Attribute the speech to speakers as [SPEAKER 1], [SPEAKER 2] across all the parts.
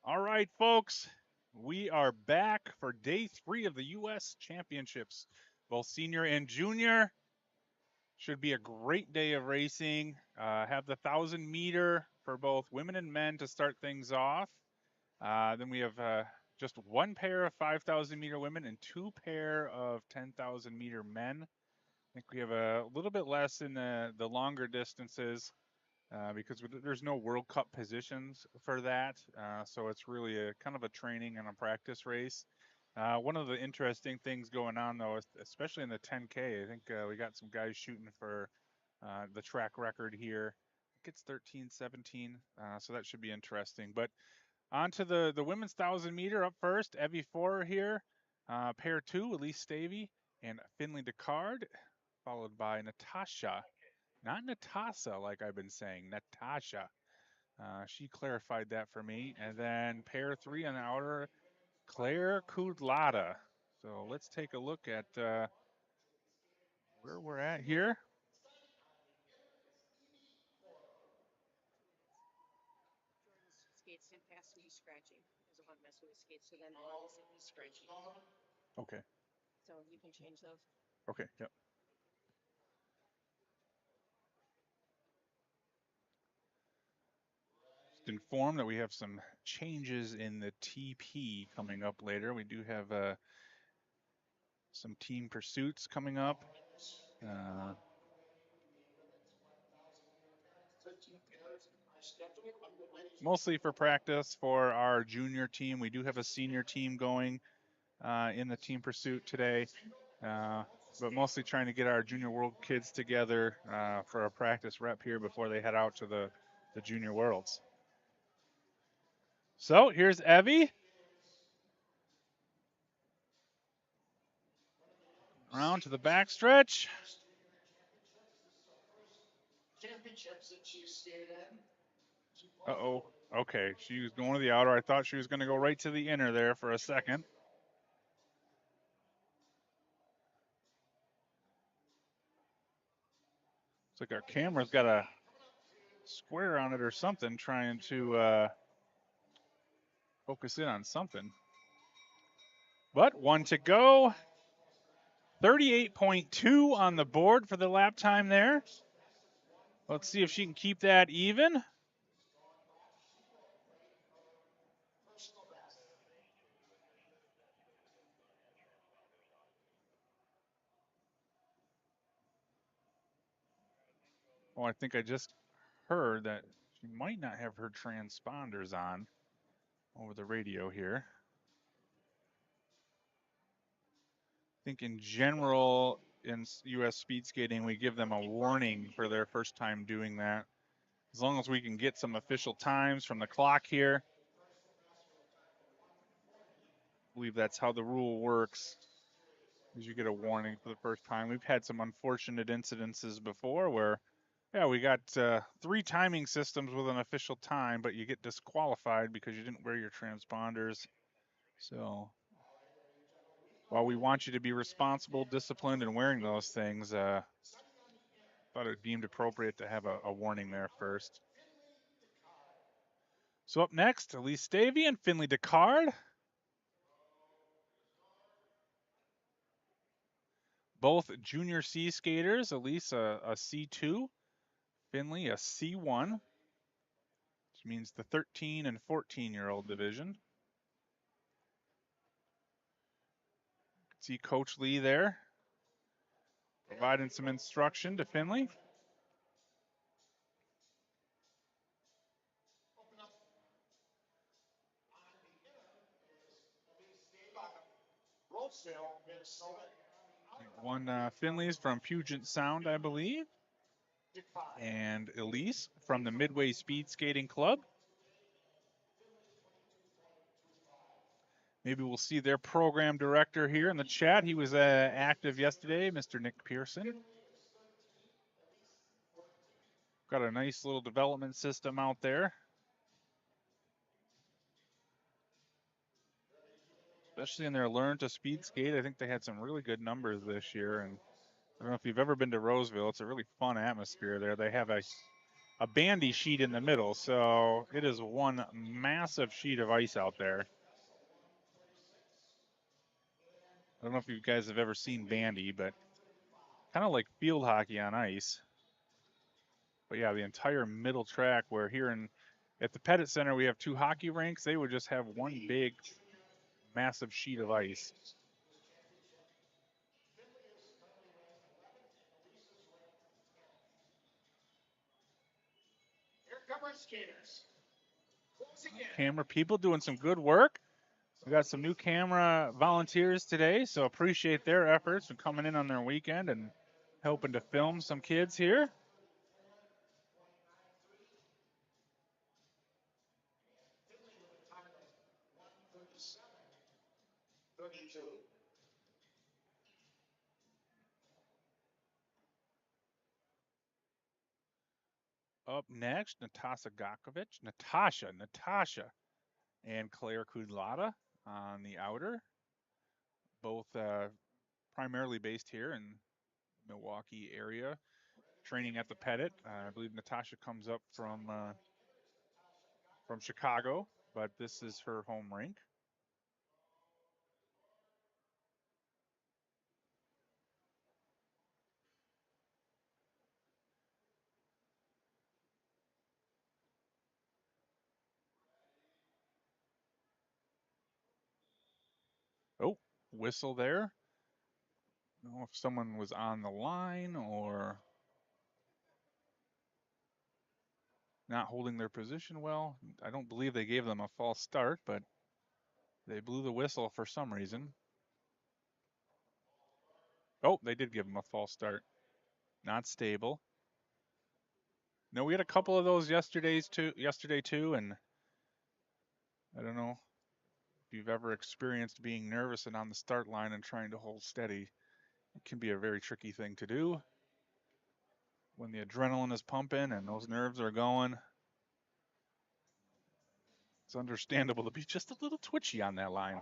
[SPEAKER 1] All right, folks, we are back for day 3 of the U.S. Championships, both senior and junior. Should be a great day of racing. Have the 1,000 meter for both women and men to start things off. Then we have just one pair of 5,000 meter women and two pair of 10,000 meter men. I think we have a little bit less in the longer distances because there's no World Cup positions for that. So it's really a kind of a training and a practice race. One of the interesting things going on, though, especially in the 10K, I think we got some guys shooting for the track record here. I think it's 13:17, so that should be interesting. But on to the women's 1,000 meter up first. Evie Forer here, pair 2, Elise Stavey and Finley Descartes, followed by Natasha, not Natasha like I've been saying, Natasha. She clarified that for me. And then pair 3 on the outer, Claire Kudlata. So let's take a look at where we're at here.
[SPEAKER 2] Skates didn't pass me scratching. There's a one mess with his skates, so then he's scratching.
[SPEAKER 1] Okay.
[SPEAKER 2] So you can change those.
[SPEAKER 1] Okay. Yep. Just informed that we have some changes in the TP coming up later. We do have some team pursuits coming up. Uh, Mostly for practice for our junior team. We do have a senior team going in the team pursuit today, uh, but mostly trying to get our junior world kids together for a practice rep here before they head out to the junior worlds. So here's Evie. Around to the backstretch. Uh-oh. Okay, she was going to the outer. I thought she was going to go right to the inner there for a second. It's like our camera's got a square on it or something, trying to focus in on something. But one to go. 38.2 on the board for the lap time there. Let's see if she can keep that even. Oh, I think I just heard that she might not have her transponders on over the radio here. I think in general in US speed skating, we give them a warning for their first time doing that. As long as we can get some official times from the clock here. I believe that's how the rule works. Is you get a warning for the first time. We've had some unfortunate incidences before where, yeah, we got 3 timing systems with an official time, but you get disqualified because you didn't wear your transponders. So while we want you to be responsible, disciplined, and wearing those things, thought it deemed appropriate to have a warning there first. So up next, Elise Stavey and Finley Descartes. Both junior C skaters, Elise a C2, Finley a C1, which means the 13 and 14-year-old division. See Coach Lee there providing some instruction to Finley. One Finley's from Puget Sound, I believe, and Elise from the Midway Speed Skating Club. Maybe we'll see their program director here in the chat. He was active yesterday, Mr. Nick Pearson. Got a nice little development system out there. Especially in their Learn to Speed Skate. I think they had some really good numbers this year. And I don't know if you've ever been to Roseville. It's a really fun atmosphere there. They have a a bandy sheet in the middle, so it is one massive sheet of ice out there. I don't know if you guys have ever seen bandy, but kind of like field hockey on ice. But yeah, the entire middle track, where here at the Pettit Center we have 2 hockey rinks, they would just have one big massive sheet of ice. Camera people doing some good work. We got some new camera volunteers today, so appreciate their efforts and coming in on their weekend and helping to film some kids here. Up next, Natasha, and Claire Kudlata on the outer, both primarily based here in Milwaukee area, training at the Pettit. I believe Natasha comes up from Chicago, but this is her home rink. Oh, whistle there. I don't know if someone was on the line or not holding their position well. I don't believe they gave them a false start, but they blew the whistle for some reason. Oh, they did give them a false start. Not stable. No, we had a couple of those yesterday too, and I don't know if you've ever experienced being nervous and on the start line and trying to hold steady. It can be a very tricky thing to do when the adrenaline is pumping and those nerves are going. It's understandable to be just a little twitchy on that line.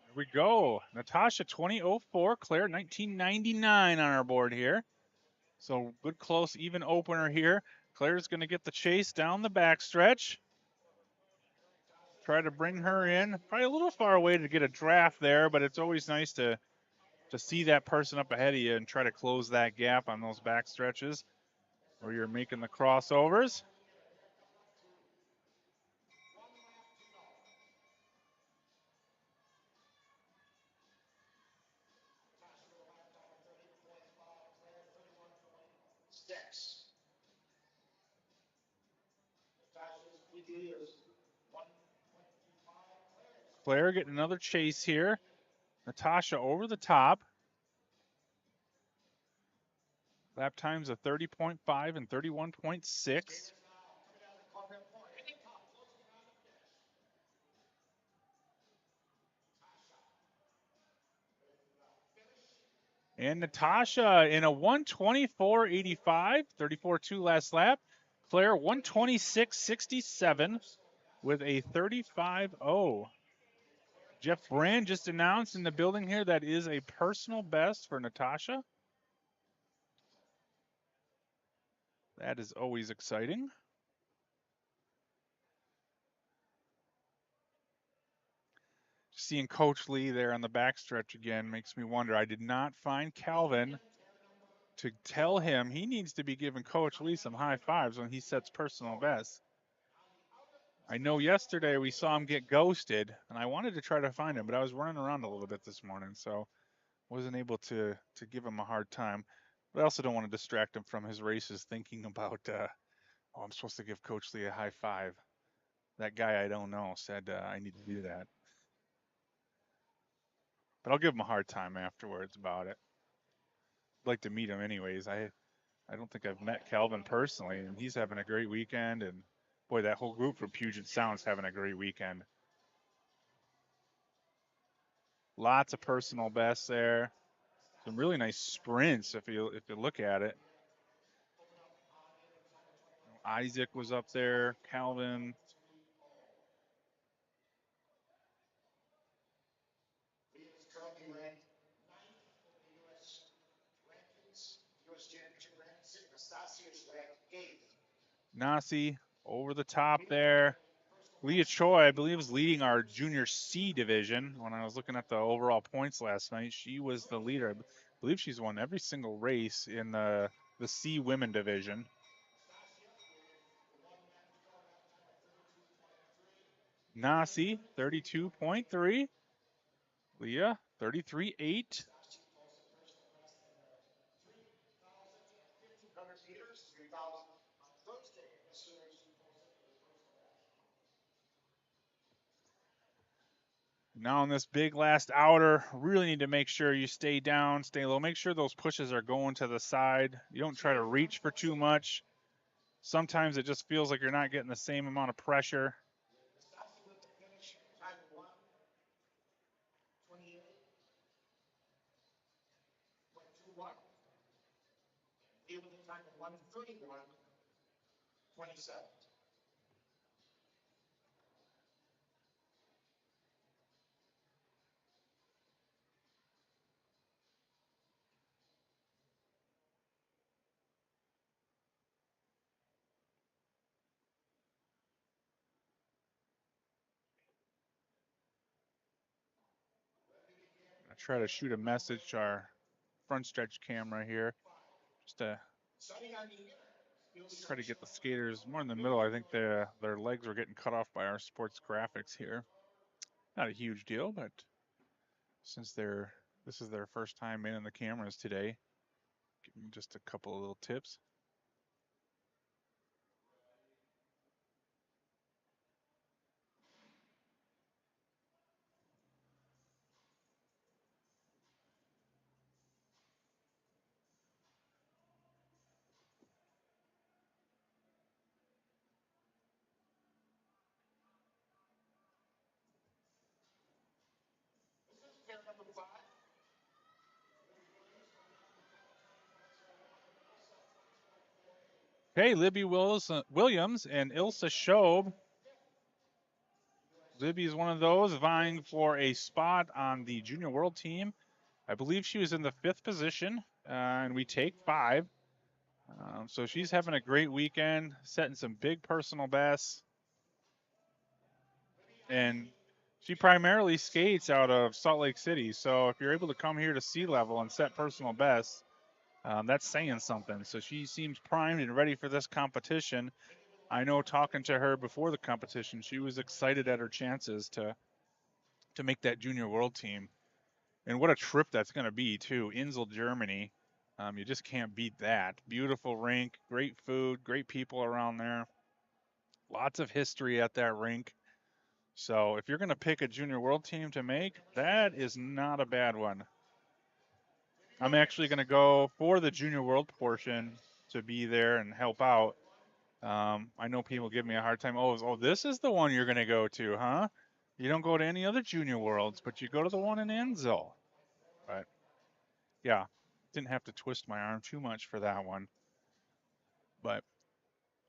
[SPEAKER 1] Here we go. Natasha 2004, Claire 1999 on our board here. So good close even opener here. Claire's going to get the chase down the backstretch. Try to bring her in. Probably a little far away to get a draft there, but it's always nice to see that person up ahead of you and try to close that gap on those back stretches where you're making the crossovers. Claire getting another chase here. Natasha over the top. Lap times of 30.5 and 31.6. And Natasha in a 124.85, 34.2 last lap. Claire 126.67 with a 35.0. Jeff Brand just announced in the building here that is a personal best for Natasha. That is always exciting. Seeing Coach Lee there on the backstretch again makes me wonder. I did not find Calvin to tell him he needs to be giving Coach Lee some high fives when he sets personal best. I know yesterday we saw him get ghosted, and I wanted to try to find him, but I was running around a little bit this morning, so wasn't able to give him a hard time. But I also don't want to distract him from his races thinking about, oh, I'm supposed to give Coach Lee a high five. That guy I don't know said I need to do that. But I'll give him a hard time afterwards about it. I'd like to meet him anyways. I don't think I've met Calvin personally, and he's having a great weekend. And boy, that whole group from Puget Sound's having a great weekend. Lots of personal bests there. Some really nice sprints if you look at it. Isaac was up there. Calvin. Nasi over the top there. Leah Choi, I believe, is leading our junior C division. When I was looking at the overall points last night, she was the leader. I believe she's won every single race in the C women division. Nasi, 32.3. Leah, 33.8. Now on this big last outer, really need to make sure you stay down, stay low. Make sure those pushes are going to the side. You don't try to reach for too much. Sometimes it just feels like you're not getting the same amount of pressure. I try to shoot a message to our front stretch camera here, just to try to get the skaters more in the middle. I think their legs were getting cut off by our sports graphics here. Not a huge deal, but since this is their first time in the cameras today, give them just a couple of little tips. Okay, Libby Williams and Ilsa Schob. Libby is one of those vying for a spot on the junior world team. I believe she was in the 5th position, and we take 5. So she's having a great weekend, setting some big personal bests. And she primarily skates out of Salt Lake City. So if you're able to come here to sea level and set personal bests, that's saying something. So she seems primed and ready for this competition. I know talking to her before the competition, she was excited at her chances to make that junior world team. And what a trip that's going to be, too. Insel, Germany. You just can't beat that. Beautiful rink, great food, great people around there. Lots of history at that rink. So if you're going to pick a junior world team to make, that is not a bad one. I'm actually going to go for the junior world portion to be there and help out. I know people give me a hard time. Oh, this is the one you're going to go to, huh? You don't go to any other junior worlds, but you go to the one in Enzo. But yeah, didn't have to twist my arm too much for that one. But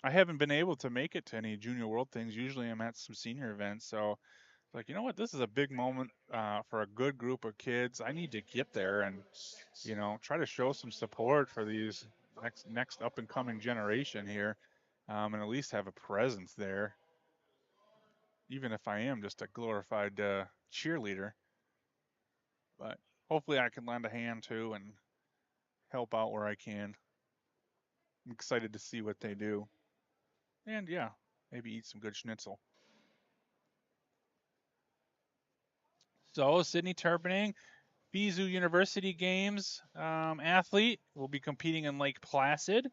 [SPEAKER 1] I haven't been able to make it to any junior world things. Usually I'm at some senior events. So like, you know what? This is a big moment for a good group of kids. I need to get there and, try to show some support for these next up and coming generation here, and at least have a presence there, even if I am just a glorified cheerleader. But hopefully I can lend a hand too and help out where I can. I'm excited to see what they do. And yeah, maybe eat some good schnitzel. So Sydney Turpinning, Bizu University Games athlete, will be competing in Lake Placid.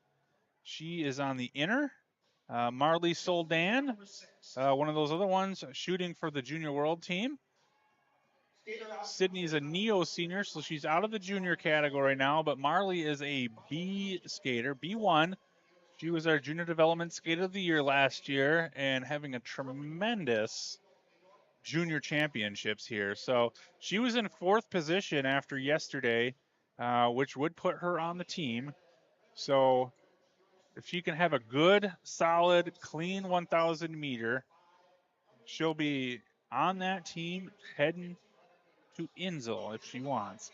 [SPEAKER 1] She is on the inner. Marley Soldan, one of those other ones, shooting for the junior world team. Sydney's a neo senior, so she's out of the junior category now, but Marley is a B skater, B1. She was our junior development skater of the year last year and having a tremendous junior championships here. So she was in 4th position after yesterday, which would put her on the team. So if she can have a good, solid, clean 1,000 meter, she'll be on that team heading to Insel if she wants.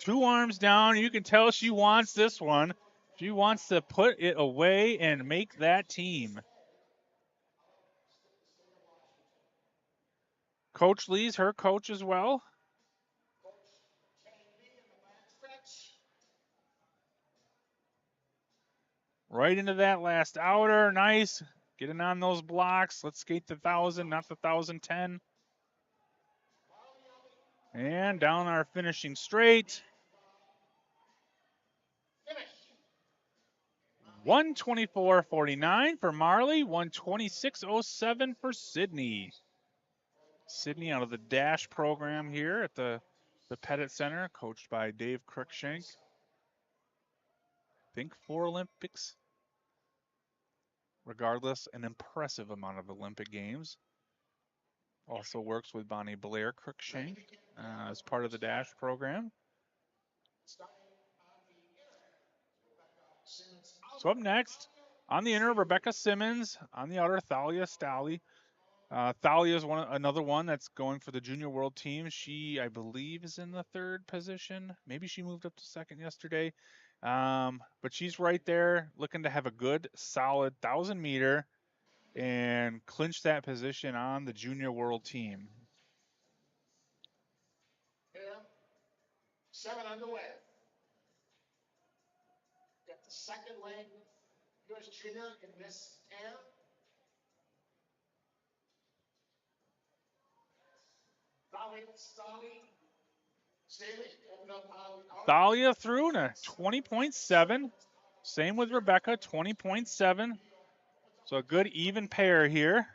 [SPEAKER 1] 2 arms down. You can tell she wants this one. She wants to put it away and make that team. Coach Lee's her coach as well. Right into that last outer. Nice. Getting on those blocks. Let's skate the 1,000, not the 1,010. And down our finishing straight. 124.49 for Marley, 126.07 for Sydney. Sydney out of the Dash program here at the Pettit Center, coached by Dave Cruikshank. I think 4 Olympics. Regardless, an impressive amount of Olympic Games. Also works with Bonnie Blair Cruikshank as part of the Dash program. So up next, on the inner, Rebecca Simmons. On the outer, Thalia Stalley. Thalia is another one that's going for the Junior World Team. She, I believe, is in the 3rd position. Maybe she moved up to 2nd yesterday. But she's right there looking to have a good, solid 1,000 meter and clinch that position on the Junior World Team.
[SPEAKER 3] 7 underway. Got the 2nd leg, U.S. Junior in this air.
[SPEAKER 1] Thalia through in a 20.7. Same with Rebecca, 20.7. So a good even pair here.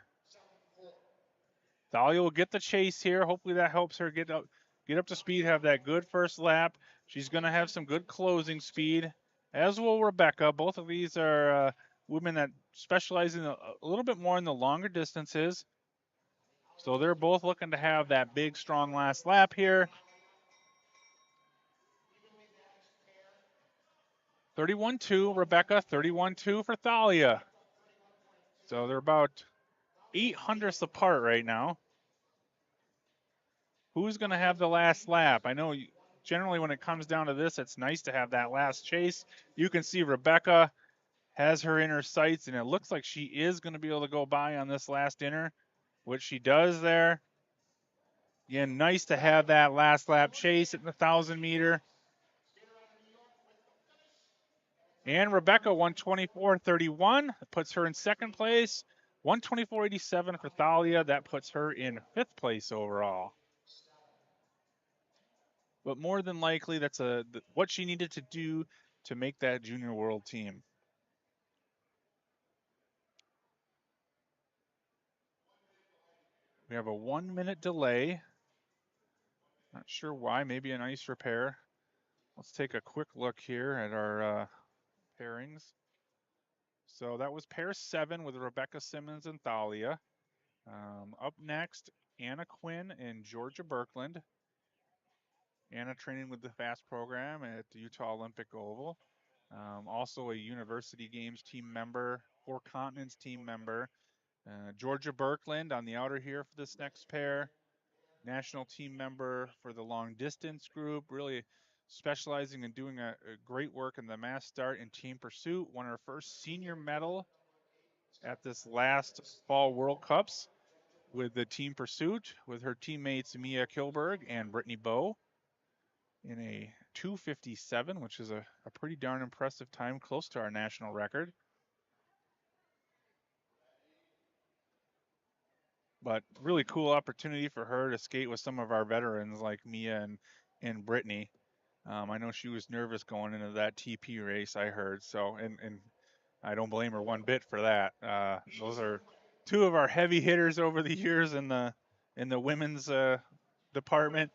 [SPEAKER 1] Thalia will get the chase here. Hopefully that helps her get up to speed, have that good first lap. She's going to have some good closing speed, as will Rebecca. Both of these are women that specialize in a little bit more in the longer distances. So they're both looking to have that big, strong last lap here. 31.2, Rebecca, 31.2 for Thalia. So they're about 0.08 apart right now. Who's going to have the last lap? I know generally when it comes down to this, it's nice to have that last chase. You can see Rebecca has her inner sights, and it looks like she is going to be able to go by on this last inner, which she does there. Again, nice to have that last lap chase at the 1,000 meter. And Rebecca, 124.31, puts her in 2nd place. 124.87 for Thalia, that puts her in 5th place overall. But more than likely, that's what she needed to do to make that Junior World Team. We have a 1-minute delay. Not sure why, maybe an ice repair. Let's take a quick look here at our pairings. So that was pair 7 with Rebecca Simmons and Thalia. Up next, Anna Quinn and Georgia Birkland. Anna training with the FAST program at the Utah Olympic Oval. Also a University Games team member, 4 Continents team member. Georgia Birkland on the outer here for this next pair. National team member for the long distance group, really specializing in doing a great work in the mass start and team pursuit. Won her first senior medal at this last Fall World Cups with the team pursuit with her teammates Mia Kilberg and Brittany Bowe in a 2:57, which is a pretty darn impressive time, close to our national record. But really cool opportunity for her to skate with some of our veterans like Mia and Brittany. I know she was nervous going into that TP race, I heard. So, and I don't blame her one bit for that. Those are 2 of our heavy hitters over the years in the women's department.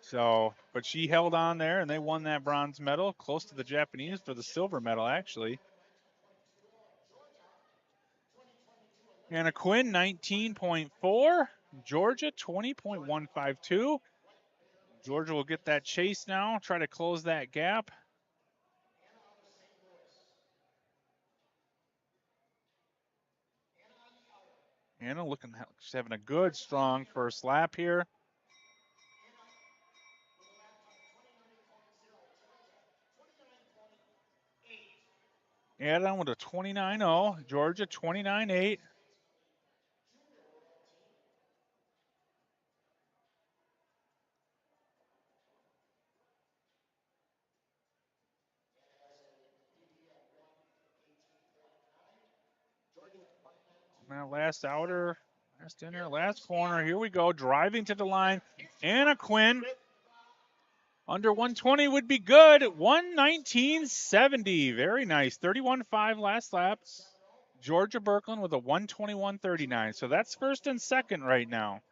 [SPEAKER 1] So, but she held on there, and they won that bronze medal, close to the Japanese for the silver medal, actually. Anna Quinn, 19.4. Georgia, 20.152. Georgia will get that chase now, try to close that gap. Anna looking, she's having a good, strong first lap here. Anna with a 29.0, Georgia 29.8. Now last outer, last inner, last corner. Here we go, driving to the line. Anna Quinn, under 120 would be good. 119.70, very nice. 31.5 last lap. Georgia Birkeland with a 121.39. So that's first and second right now.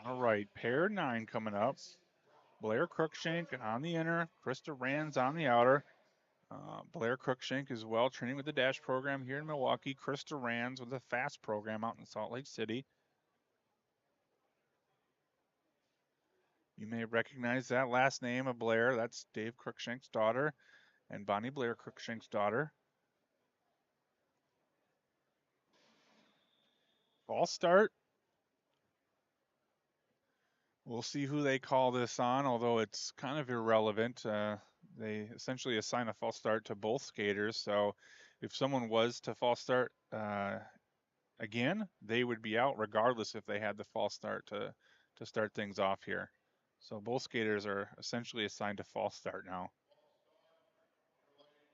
[SPEAKER 1] All right, pair 9 coming up. Blair Cruikshank on the inner, Krista Rands on the outer. Blair Cruikshank is well training with the Dash program here in Milwaukee. Krista Rands with the Fast program out in Salt Lake City. You may recognize that last name of Blair. That's Dave Cruikshank's daughter and Bonnie Blair Cruikshank's daughter. False start. We'll see who they call this on, although it's kind of irrelevant. They essentially assign a false start to both skaters. So if someone was to false start again, they would be out regardless if they had the false start to start things off here. So both skaters are essentially assigned to false start now.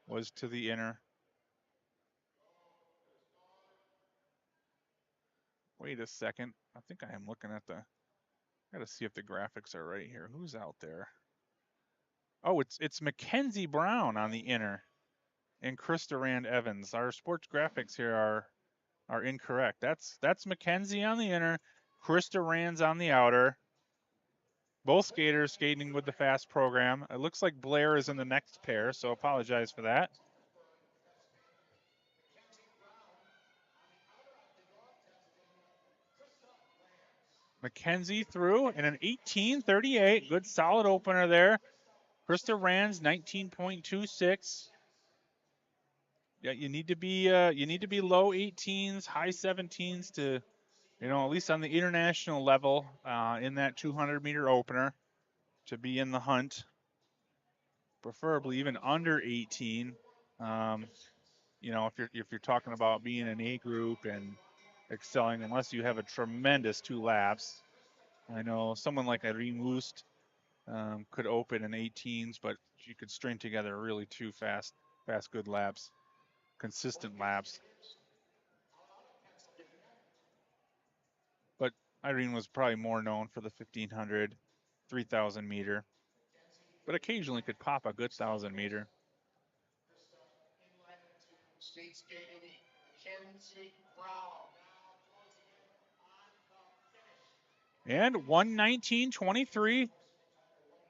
[SPEAKER 1] Was to the inner. Wait a second. I think I am looking at the, gotta see if the graphics are right here. Who's out there? Oh, it's Mackenzie Brown on the inner and Krista Rand Evans. Our sports graphics here are incorrect. That's Mackenzie on the inner, Krista Rand's on the outer. Both skaters skating with the fast program. It looks like Blair is in the next pair, so apologize for that. Mackenzie through in an 18.38. Good solid opener there. Krista Rands 19.26. Yeah, you need to be low 18s, high 17s to, at least on the international level in that 200-meter opener to be in the hunt. Preferably even under 18. If you're talking about being an A group and excelling, unless you have a tremendous 2 laps. I know someone like Irene Woost could open in 18s, but she could string together really 2 fast, good laps, consistent laps. But Irene was probably more known for the 1500, 3000 meter, but occasionally could pop a good 1000 meter. And 119.23.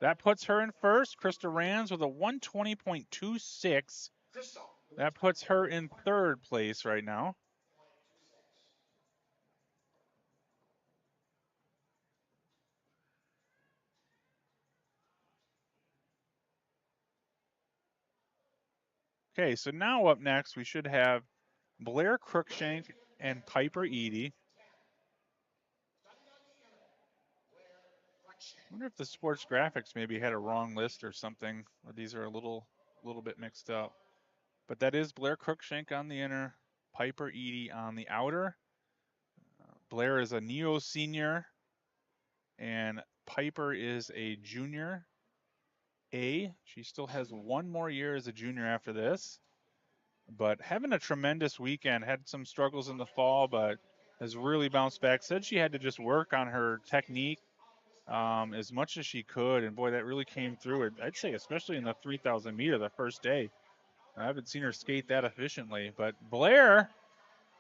[SPEAKER 1] That puts her in first. Krista Rands with a 120.26. That puts her in third place right now. Okay, so now up next we should have Blair Cruikshank and Piper Eady. I wonder if the sports graphics maybe had a wrong list or something, or these are a little bit mixed up. But that is Blair Cruikshank on the inner, Piper Eady on the outer. Blair is a neo senior, and Piper is a junior A. She still has 1 more year as a junior after this. But having a tremendous weekend, had some struggles in the fall, but has really bounced back. Said she had to just work on her technique as much as she could, and boy, that really came through. I'd say especially in the 3000 meter the first day. I haven't seen her skate that efficiently, but Blair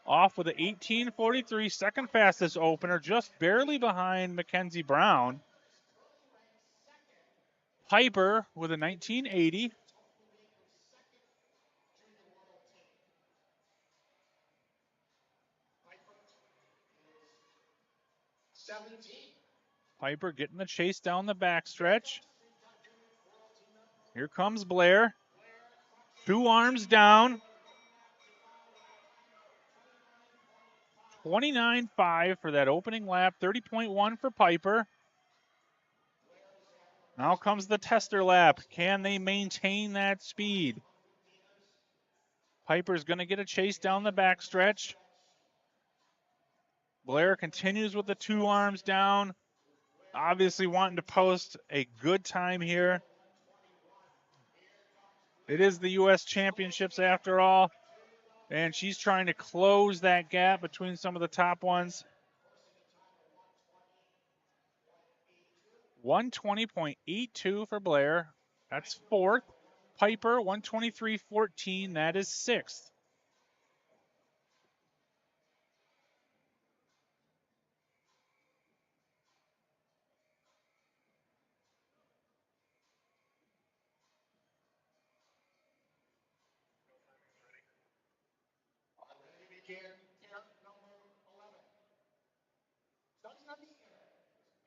[SPEAKER 1] off with an 18.43, second fastest opener, just barely behind Mackenzie Brown. Piper with a 1980. Piper getting the chase down the backstretch. Here comes Blair. 2 arms down. 29.5 for that opening lap. 30.1 for Piper. Now comes the tester lap. Can they maintain that speed? Piper's going to get a chase down the backstretch. Blair continues with the 2 arms down. Obviously wanting to post a good time here. It is the U.S. Championships after all. And she's trying to close that gap between some of the top ones. 120.82 for Blair. That's 4th. Piper, 123.14. That is 6th.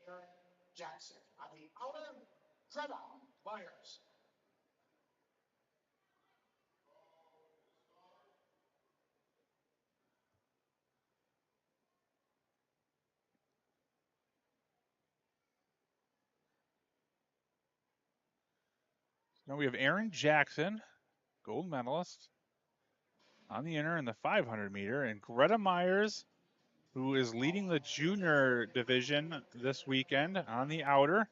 [SPEAKER 3] Aaron Jackson. On the outer, Greta Myers.
[SPEAKER 1] Now we have Aaron Jackson, gold medalist, on the inner in the 500 meter, and Greta Myers, who is leading the junior division this weekend, on the outer.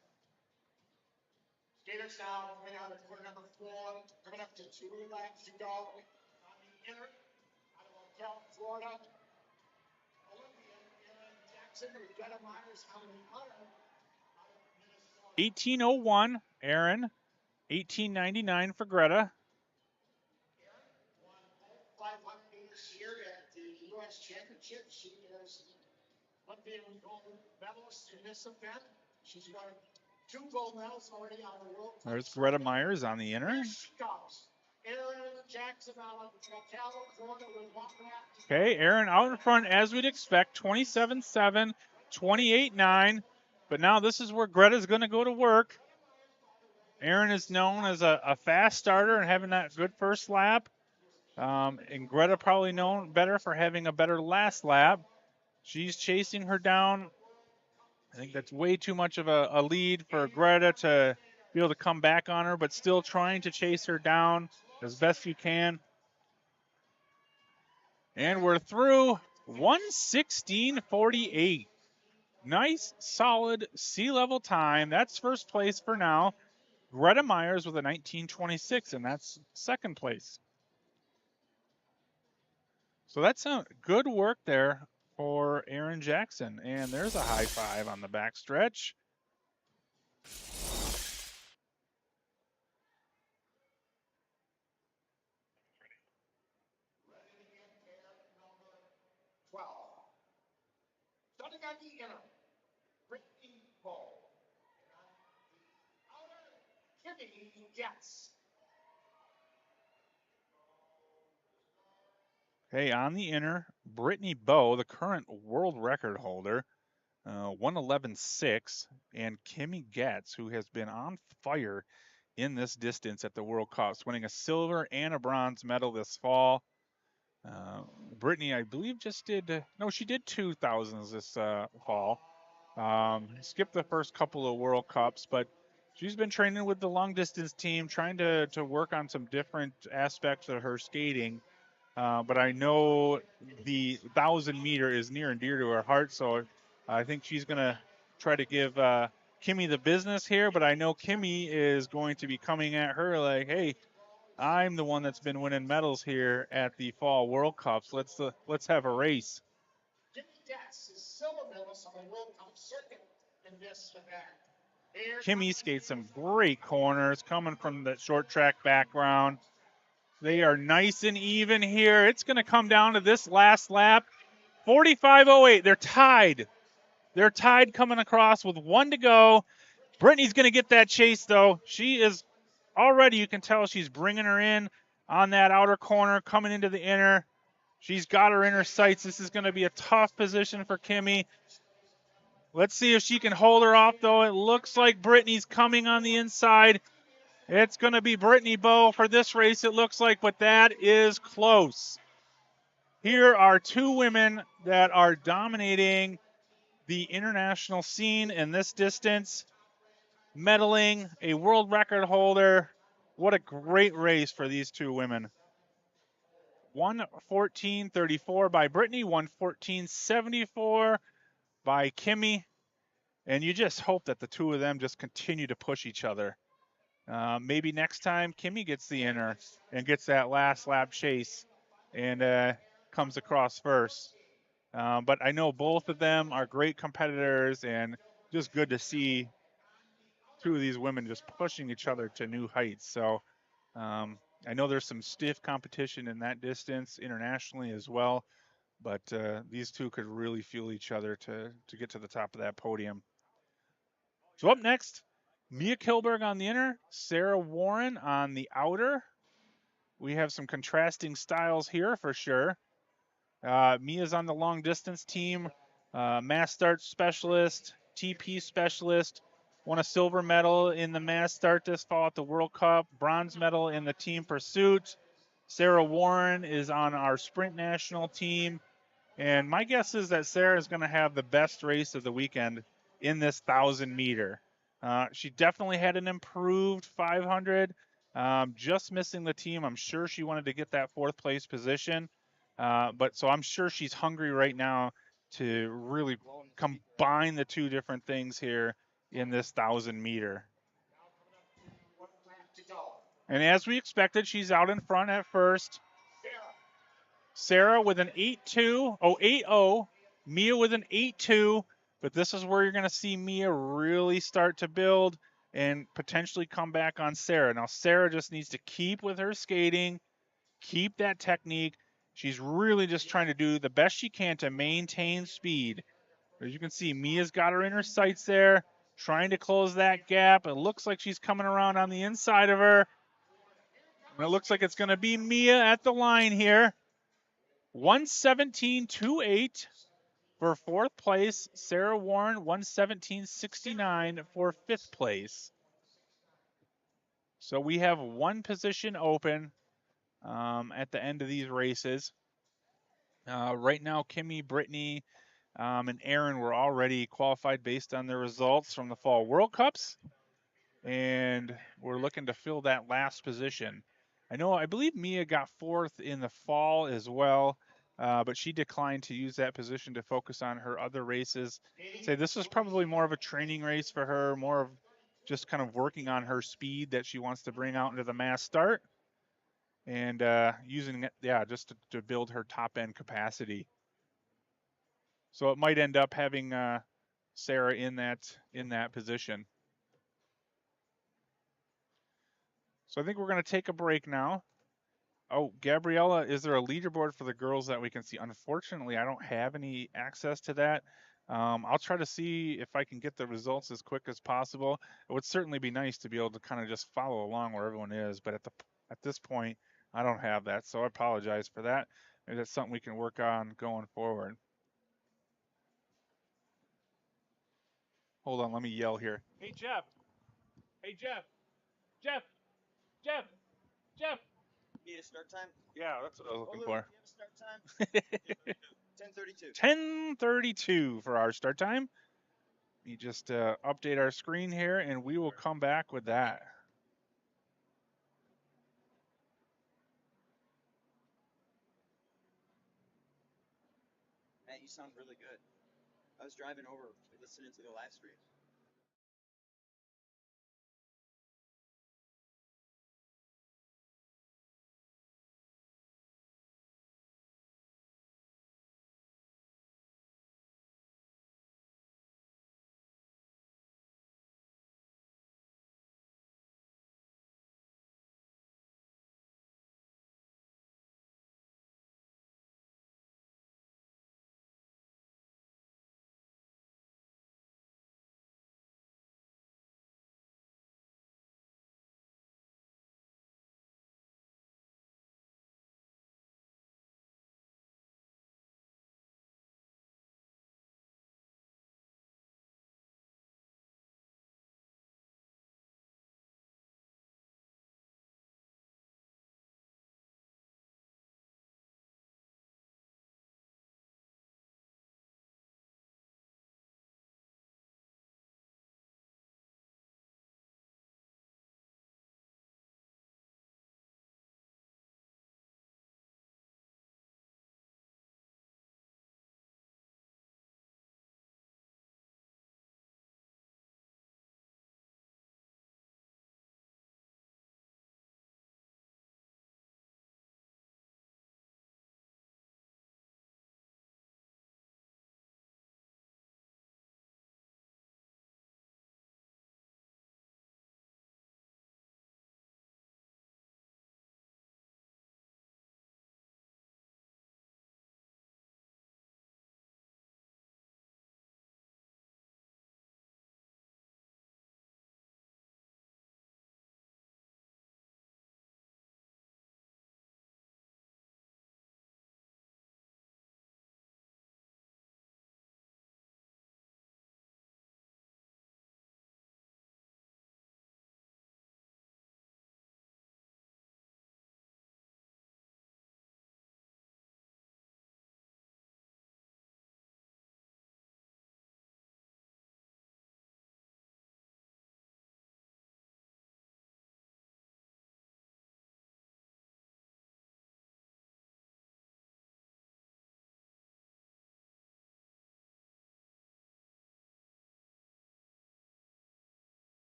[SPEAKER 3] Skaters now coming out of quarter number 4, coming up to 2 laps to go. On the inner, out of Ocala, Florida, Olympian Aaron Jackson and Greta Myers on the outer.
[SPEAKER 1] 1801, Aaron. 1899 for Greta.
[SPEAKER 3] 500 meters here at the U.S. Championship. She is Olympian gold medalist in this event. She's won 2 gold medals already on the World Cup.
[SPEAKER 1] There's Greta Myers on the inner.
[SPEAKER 3] Here she comes. Aaron Jackson out of Ocala, Florida with 1 lap.
[SPEAKER 1] Okay, Aaron out in front as we'd expect, 27.7, 28.9. But now this is where Greta's going to go to work. Aaron is known as a fast starter and having that good first lap. And Greta probably known better for having a better last lap. She's chasing her down. I think that's way too much of a lead for Greta to be able to come back on her, but still trying to chase her down as best you can. And we're through 1:16.48. Nice, solid sea level time. That's first place for now. Greta Myers with a 19.26, and that's second place. So that's a good work there for Aaron Jackson. And there's a high five on the backstretch.
[SPEAKER 3] Starting on the inner, Brittany Bow. Outer, Kimmy Getz.
[SPEAKER 1] Okay, on the inner, Brittany Bow, the current world record holder, 1:11.6, and Kimmy Getz, who has been on fire in this distance at the World Cups, winning a silver and a bronze medal this fall. Brittany, I believe, just did, no, she did 2000s this fall. Skipped the first couple of World Cups, but she's been training with the long distance team, trying to work on some different aspects of her skating. But I know the 1,000 meter is near and dear to her heart, so I think she's going to try to give Kimmy the business here. But I know Kimmy is going to be coming at her like, hey, I'm the one that's been winning medals here at the Fall World Cups. Let's have a race.
[SPEAKER 3] Kimmy Getz is silver medalist on the World Cup circuit in this event.
[SPEAKER 1] Kimmy skates some great corners coming from the short track background. They are nice and even here. It's going to come down to this last lap. 45.08. They're tied. They're tied coming across with 1 to go. Brittany's going to get that chase, though. She is already, you can tell she's bringing her in on that outer corner, coming into the inner. She's got her inner sights. This is going to be a tough position for Kimmy. Let's see if she can hold her off, though. It looks like Brittany's coming on the inside. It's going to be Brittany Bowe for this race, it looks like, but that is close. Here are two women that are dominating the international scene in this distance, medaling, a world record holder. What a great race for these two women. 1:14:34 by Brittany, 1:14:74 by Kimmy. And you just hope that the two of them just continue to push each other. Maybe next time Kimmy gets the inner and gets that last lap chase and comes across first. But I know both of them are great competitors, and just good to see two of these women just pushing each other to new heights. So I know there's some stiff competition in that distance internationally as well, but these two could really fuel each other to get to the top of that podium. So up next, Mia Kilberg on the inner, Sarah Warren on the outer. We have some contrasting styles here for sure. Mia's on the long distance team, mass start specialist, TP specialist, won a silver medal in the mass start this fall at the World Cup, bronze medal in the team pursuit. Sarah Warren is on our sprint national team. And my guess is that Sarah is going to have the best race of the weekend in this 1,000 meter. She definitely had an improved 500, just missing the team. I'm sure she wanted to get that fourth place position. But so I'm sure she's hungry right now to really combine the two different things here in this 1,000 meter. And as we expected, she's out in front at first. Sarah with an 8-2, 8-0. Mia with an 8-2. But this is where you're going to see Mia really start to build and potentially come back on Sarah. Now, Sarah just needs to keep with her skating, keep that technique. She's really just trying to do the best she can to maintain speed. As you can see, Mia's got her inner sights there, trying to close that gap. It looks like she's coming around on the inside of her. And it looks like it's going to be Mia at the line here. 1:17:28 for fourth place. Sarah Warren, 1:17:69 for fifth place. So we have one position open at the end of these races. Right now, Kimmy, Brittany, and Aaron were already qualified based on their results from the Fall World Cups. And we're looking to fill that last position. I believe Mia got fourth in the fall as well, but she declined to use that position to focus on her other races. Say this was probably more of a training race for her, more of just kind of working on her speed that she wants to bring out into the mass start, and using it, just to build her top end capacity. So it might end up having Sarah in that position. So I think we're going to take a break now. Oh, Gabriella, is there a leaderboard for the girls that we can see? Unfortunately, I don't have any access to that. I'll try to see if I can get the results as quick as possible. It would certainly be nice to be able to kind of just follow along where everyone is, but at this point, I don't have that, so I apologize for that. Maybe that's something we can work on going forward. Hold on, let me yell here. Hey, Jeff. Hey, Jeff. Jeff. Jeff. Jeff.
[SPEAKER 4] Need a start time?
[SPEAKER 1] Yeah, that's what I was looking for.
[SPEAKER 4] Do you have a start time? 10:32.
[SPEAKER 1] 10:32 for our start time. Let me just update our screen here, and we will come back with that.
[SPEAKER 4] Matt, you sound really good. I was driving over listening to the live stream.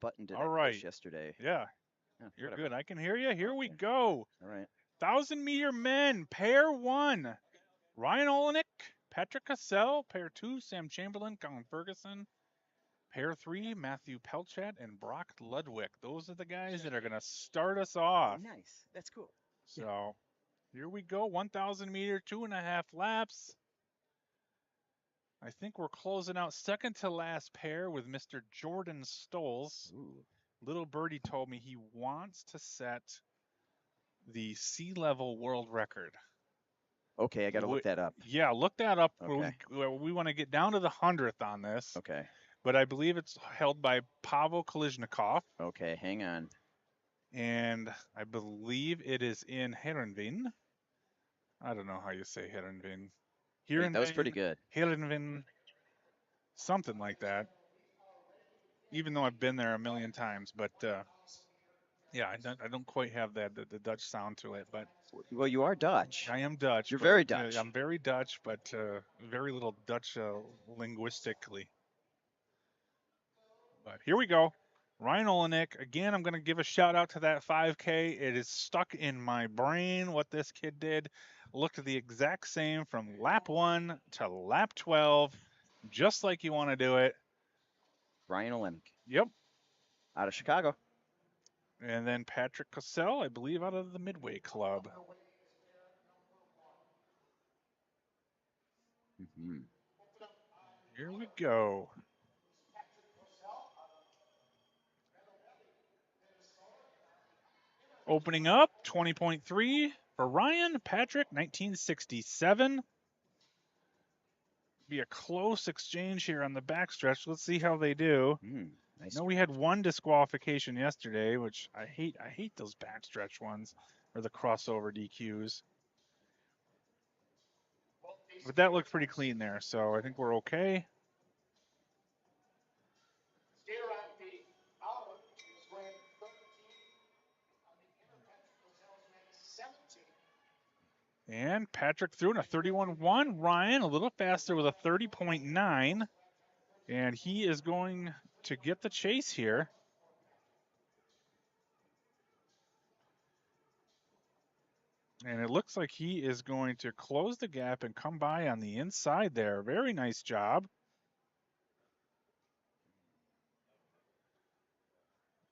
[SPEAKER 4] button did
[SPEAKER 1] All
[SPEAKER 4] I
[SPEAKER 1] right.
[SPEAKER 4] push yesterday?
[SPEAKER 1] Yeah,
[SPEAKER 4] Yeah,
[SPEAKER 1] you're
[SPEAKER 4] whatever.
[SPEAKER 1] good. I can hear you. Here we
[SPEAKER 4] Okay.
[SPEAKER 1] go.
[SPEAKER 4] All right.
[SPEAKER 1] 1,000-meter men, pair 1. Ryan Olenek, Patrick Cassell. Pair 2, Sam Chamberlain, Colin Ferguson. Pair 3, Matthew Pelchat and Brock Ludwig. Those are the guys that are going to start us off.
[SPEAKER 4] Nice. That's cool.
[SPEAKER 1] So here we go. 1,000 meter, 2.5 laps. I think we're closing out second to last pair with Mr. Jordan Stoles.
[SPEAKER 4] Ooh.
[SPEAKER 1] Little birdie told me he wants to set the sea level world record.
[SPEAKER 4] Okay, I got to look that up.
[SPEAKER 1] Yeah, look that up.
[SPEAKER 4] Okay.
[SPEAKER 1] We want to get down to the 100th on this.
[SPEAKER 4] Okay.
[SPEAKER 1] But I believe it's held by Pavel Kalishnikov.
[SPEAKER 4] Okay, hang on.
[SPEAKER 1] And I believe it is in Heerenveen. I don't know how you say Heerenveen.
[SPEAKER 4] Hey, that was pretty good.
[SPEAKER 1] Heerenveen, something like that. Even though I've been there a million times, but yeah, I don't quite have that the Dutch sound to it. But
[SPEAKER 4] Well, you are Dutch.
[SPEAKER 1] I am Dutch.
[SPEAKER 4] You're
[SPEAKER 1] but,
[SPEAKER 4] very Dutch.
[SPEAKER 1] I'm very Dutch, but very little Dutch linguistically. But here we go. Ryan Olenek. Again, I'm going to give a shout out to that 5K. It is stuck in my brain what this kid did. Looked the exact same from lap 1 to lap 12, just like you want to do it.
[SPEAKER 4] Ryan Olenek.
[SPEAKER 1] Yep.
[SPEAKER 4] Out of Chicago.
[SPEAKER 1] And then Patrick Cassell, I believe, out of the Midway Club.
[SPEAKER 4] Mm-hmm.
[SPEAKER 1] Here we go. Opening up, 20.3 for Ryan. Patrick, 1967. Be a close exchange here on the backstretch. Let's see how they do.
[SPEAKER 4] Nice.
[SPEAKER 1] No, we had one disqualification yesterday, which I hate. I hate those backstretch ones or the crossover DQs. But that looked pretty clean there, so I think we're okay. And Patrick threw in a 31.1. Ryan a little faster with a 30.9. And he is going to get the chase here. And it looks like he is going to close the gap and come by on the inside there. Very nice job.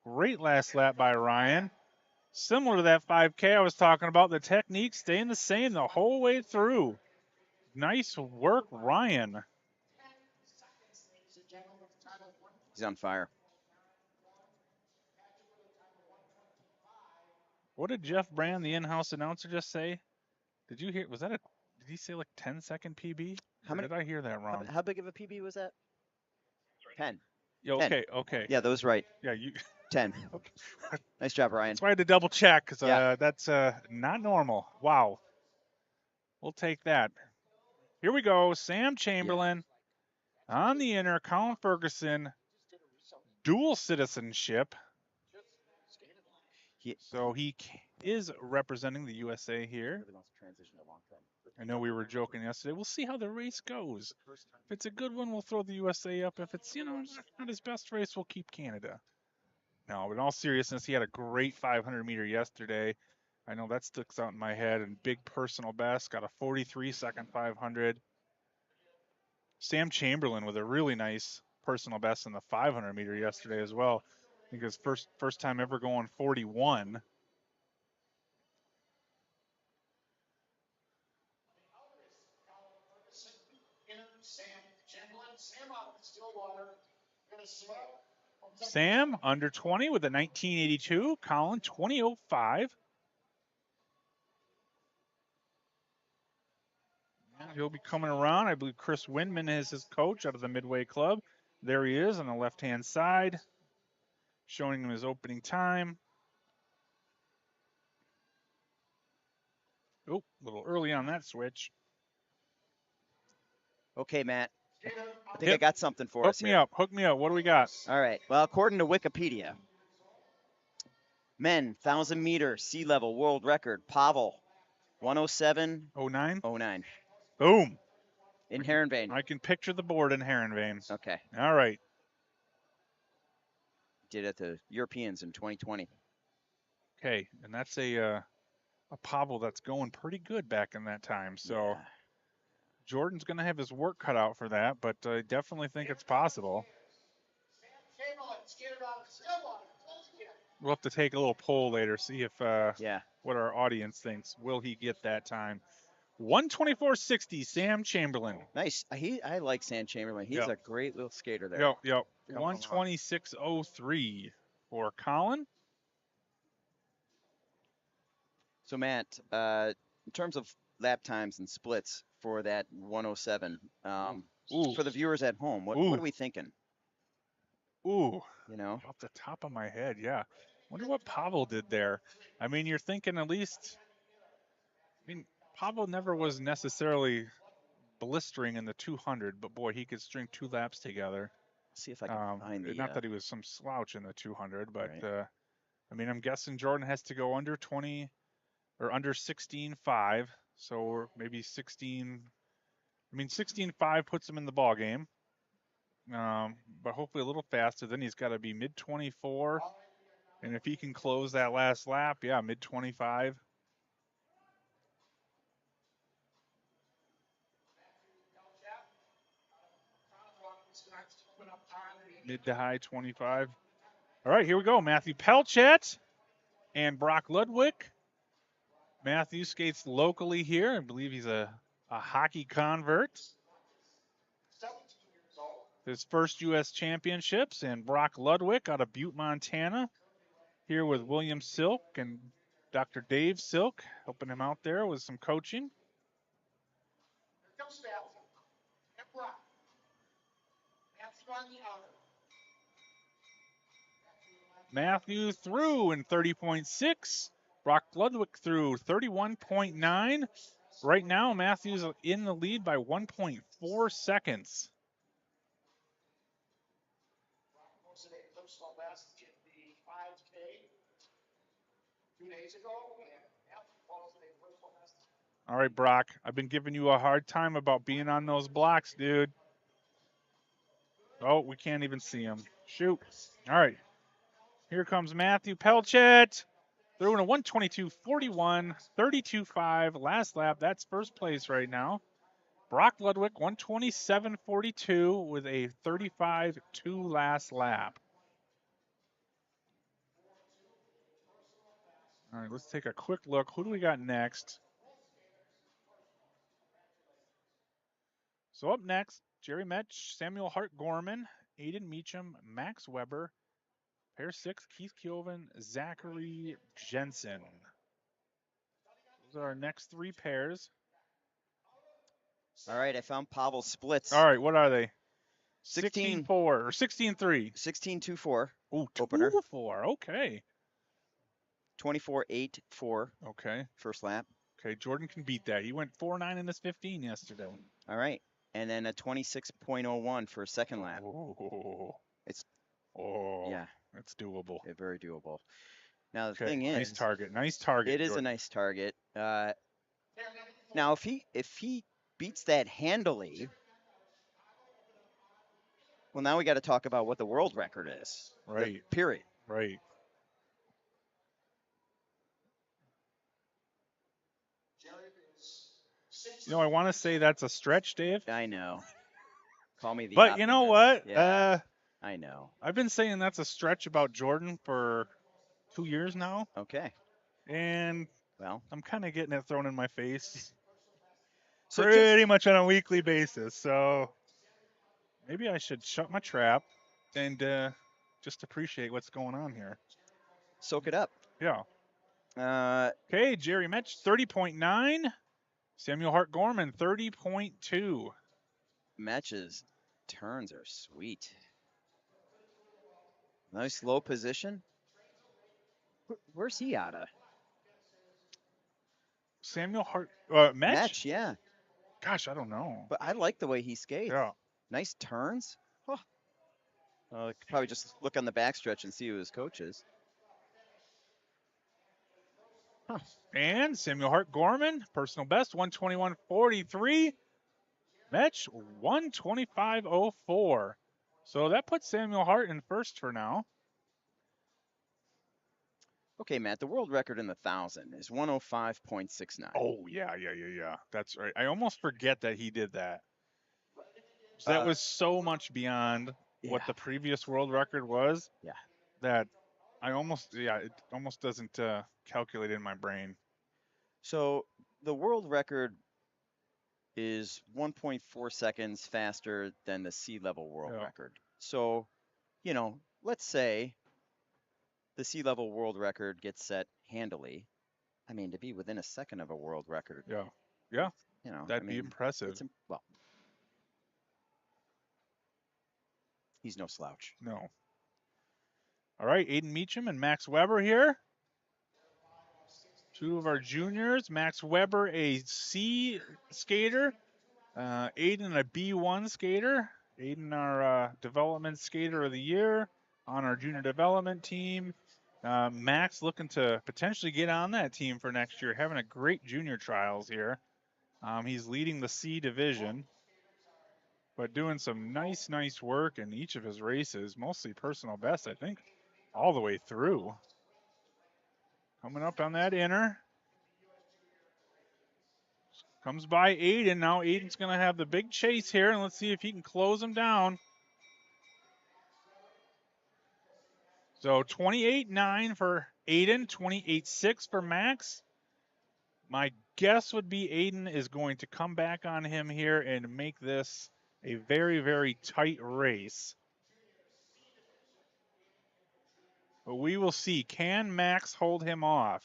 [SPEAKER 1] Great last lap by Ryan. Similar to that 5K I was talking about, the technique staying the same the whole way through. Nice work, Ryan.
[SPEAKER 4] He's on fire.
[SPEAKER 1] What did Jeff Brand, the in-house announcer, just say? Did you hear? Was that a? Did he say like 10-second PB?
[SPEAKER 4] How many?
[SPEAKER 1] Did I hear that wrong?
[SPEAKER 4] How big of a PB was that? 10.
[SPEAKER 1] Yeah, okay,
[SPEAKER 4] 10.
[SPEAKER 1] okay.
[SPEAKER 4] Yeah, that was right.
[SPEAKER 1] Yeah, you.
[SPEAKER 4] 10.
[SPEAKER 1] Okay.
[SPEAKER 4] Nice job, Ryan.
[SPEAKER 1] That's why I had to double check because
[SPEAKER 4] Yeah.
[SPEAKER 1] that's not normal. Wow. We'll take that. Here we go. Sam Chamberlain on the inner. Colin Ferguson, dual citizenship. So he is representing the USA here. I know we were joking yesterday. We'll see how the race goes. If it's a good one, we'll throw the USA up. If it's, not his best race, we'll keep Canada. No, but in all seriousness, he had a great 500 meter yesterday. I know that sticks out in my head. And big personal best, got a 43-second 500. Sam Chamberlain with a really nice personal best in the 500 meter yesterday as well. I think his first time ever going 41. Sam under 20 with a 1982. Colin 2005. He'll be coming around. I believe Chris Windman is his coach out of the Midway Club. There he is on the left-hand side, showing him his opening time. Oh, a little early on that switch.
[SPEAKER 4] Okay, Matt. I think I got something for us here.
[SPEAKER 1] Hook me up. What do we got?
[SPEAKER 4] All right. Well, according to Wikipedia, men 1,000 meter sea level world record. Pavel 107.09.
[SPEAKER 1] 09. Boom.
[SPEAKER 4] In Heerenveen.
[SPEAKER 1] I can picture the board in Heerenveen.
[SPEAKER 4] Okay.
[SPEAKER 1] All right.
[SPEAKER 4] did at the Europeans in 2020.
[SPEAKER 1] Okay, and that's a Pavel that's going pretty good back in that time. So
[SPEAKER 4] Yeah.
[SPEAKER 1] Jordan's going to have his work cut out for that, but I definitely think it's possible. We'll have to take a little poll later, see if
[SPEAKER 4] Yeah.
[SPEAKER 1] what our audience thinks. Will he get that time? 124.60, Sam Chamberlain.
[SPEAKER 4] Nice. I like Sam Chamberlain. He's
[SPEAKER 1] Yep.
[SPEAKER 4] a great little skater there.
[SPEAKER 1] Yep.
[SPEAKER 4] Coming along.
[SPEAKER 1] 126.03 for Colin.
[SPEAKER 4] So Matt, in terms of lap times and splits for that 107,
[SPEAKER 1] Ooh.
[SPEAKER 4] for the viewers at home, what
[SPEAKER 1] Ooh.
[SPEAKER 4] are we thinking?
[SPEAKER 1] Ooh.
[SPEAKER 4] You know,
[SPEAKER 1] Off the top of my head, yeah. Wonder what Pavel did there. I mean, you're thinking at least. I mean, Pavel never was necessarily blistering in the 200, but boy, he could string 2 laps together.
[SPEAKER 4] see if I can find the.
[SPEAKER 1] Not that he was some slouch in the 200, but
[SPEAKER 4] right.
[SPEAKER 1] I mean, I'm guessing Jordan has to go under 20 or under 16.5, so maybe 16. I mean, 16.5 puts him in the ball game. But hopefully a little faster. Then he's got to be mid 24, and if he can close that last lap, yeah, mid 25. Mid to high 25. All right, here we go. Matthew Pelchat and Brock Ludwig. Matthew skates locally here. I believe he's a hockey convert. His first U.S. championships, and Brock Ludwig out of Butte, Montana, here with William Silk and Dr. Dave Silk, helping him out there with some coaching. Matthew through in 30.6. Brock Ludwig through 31.9. Right now, Matthew's in the lead by 1.4 seconds. All right, Brock, I've been giving you a hard time about being on those blocks, dude. Oh, we can't even see him. Shoot. All right. Here comes Matthew Pelchat. Through in a 122.41, 32.5 last lap. That's first place right now. Brock Ludwig, 127.42 with a 35.2 last lap. All right, let's take a quick look. Who do we got next? So up next, Jerry Metch, Samuel Hart Gorman, Aiden Meacham, Max Weber, pair 6, Keith Kiovan, Zachary Jensen. Those are our next 3 pairs.
[SPEAKER 4] All right, I found Pavel's splits.
[SPEAKER 1] All right, what are they?
[SPEAKER 4] 16
[SPEAKER 1] 16-4 or 16-3.
[SPEAKER 4] 16-2-4.
[SPEAKER 1] Ooh,
[SPEAKER 4] opener.
[SPEAKER 1] 2-4. Okay.
[SPEAKER 4] 24-8-4.
[SPEAKER 1] Okay.
[SPEAKER 4] First lap.
[SPEAKER 1] Okay, Jordan can beat that. He went 4.9 in this 15 yesterday.
[SPEAKER 4] All right. And then a 26.01 for a second lap.
[SPEAKER 1] Oh.
[SPEAKER 4] It's
[SPEAKER 1] yeah, it's doable.
[SPEAKER 4] Very doable. Now the
[SPEAKER 1] Okay,
[SPEAKER 4] thing is,
[SPEAKER 1] nice target.
[SPEAKER 4] It is
[SPEAKER 1] Jordan.
[SPEAKER 4] a nice target. Now if he beats that handily, well, now we got to talk about what the world record is.
[SPEAKER 1] Right.
[SPEAKER 4] Period.
[SPEAKER 1] Right. You know, I want to say that's a stretch, Dave.
[SPEAKER 4] I know. Call me the
[SPEAKER 1] But you know
[SPEAKER 4] optimist.
[SPEAKER 1] what?
[SPEAKER 4] Yeah, I know.
[SPEAKER 1] I've been saying that's a stretch about Jordan for 2 years now.
[SPEAKER 4] Okay.
[SPEAKER 1] And
[SPEAKER 4] well,
[SPEAKER 1] I'm kind of getting it thrown in my face
[SPEAKER 4] so
[SPEAKER 1] pretty much on a weekly basis. So maybe I should shut my trap and just appreciate what's going on here.
[SPEAKER 4] Soak it up.
[SPEAKER 1] Yeah.
[SPEAKER 4] Okay,
[SPEAKER 1] Jerry Metch, 30.9. Samuel Hart Gorman, 30.2.
[SPEAKER 4] Metch's turns are sweet. Nice low position. Where's he out of?
[SPEAKER 1] Samuel Hart, Metch?
[SPEAKER 4] Metch, yeah.
[SPEAKER 1] Gosh, I don't know.
[SPEAKER 4] But I like the way he skates.
[SPEAKER 1] Yeah.
[SPEAKER 4] Nice turns. Could probably just look on the backstretch and see who his coach is.
[SPEAKER 1] And Samuel Hart Gorman, personal best, 121.43. Metch, 125.04. So that puts Samuel Hart in first for now.
[SPEAKER 4] Okay, Matt, the world record in the 1,000 is 105.69.
[SPEAKER 1] Oh, yeah. That's right. I almost forget that he did that. That
[SPEAKER 4] Uh,
[SPEAKER 1] was so much beyond what
[SPEAKER 4] yeah,
[SPEAKER 1] the previous world record was
[SPEAKER 4] yeah.
[SPEAKER 1] that it almost doesn't calculate in my brain.
[SPEAKER 4] So the world record is 1.4 seconds faster than the sea level world
[SPEAKER 1] Yeah,
[SPEAKER 4] record. So, let's say the sea level world record gets set handily. I mean, to be within a second of a world record,
[SPEAKER 1] yeah.
[SPEAKER 4] I
[SPEAKER 1] That'd be
[SPEAKER 4] mean,
[SPEAKER 1] impressive.
[SPEAKER 4] well, he's no slouch.
[SPEAKER 1] No. All right, Aiden Meacham and Max Weber here. Two of our juniors. Max Weber, a C skater. Aiden, a B1 skater. Aiden, our development skater of the year on our junior development team. Max looking to potentially get on that team for next year, having a great junior trials here. He's leading the C division, but doing some nice work in each of his races, mostly personal best, I think, all the way through. Coming up on that inner. Comes by Aiden. Now Aiden's going to have the big chase here, and let's see if he can close him down. So 28.9 for Aiden, 28.6 for Max. My guess would be Aiden is going to come back on him here and make this a very tight race. But we will see. Can Max hold him off?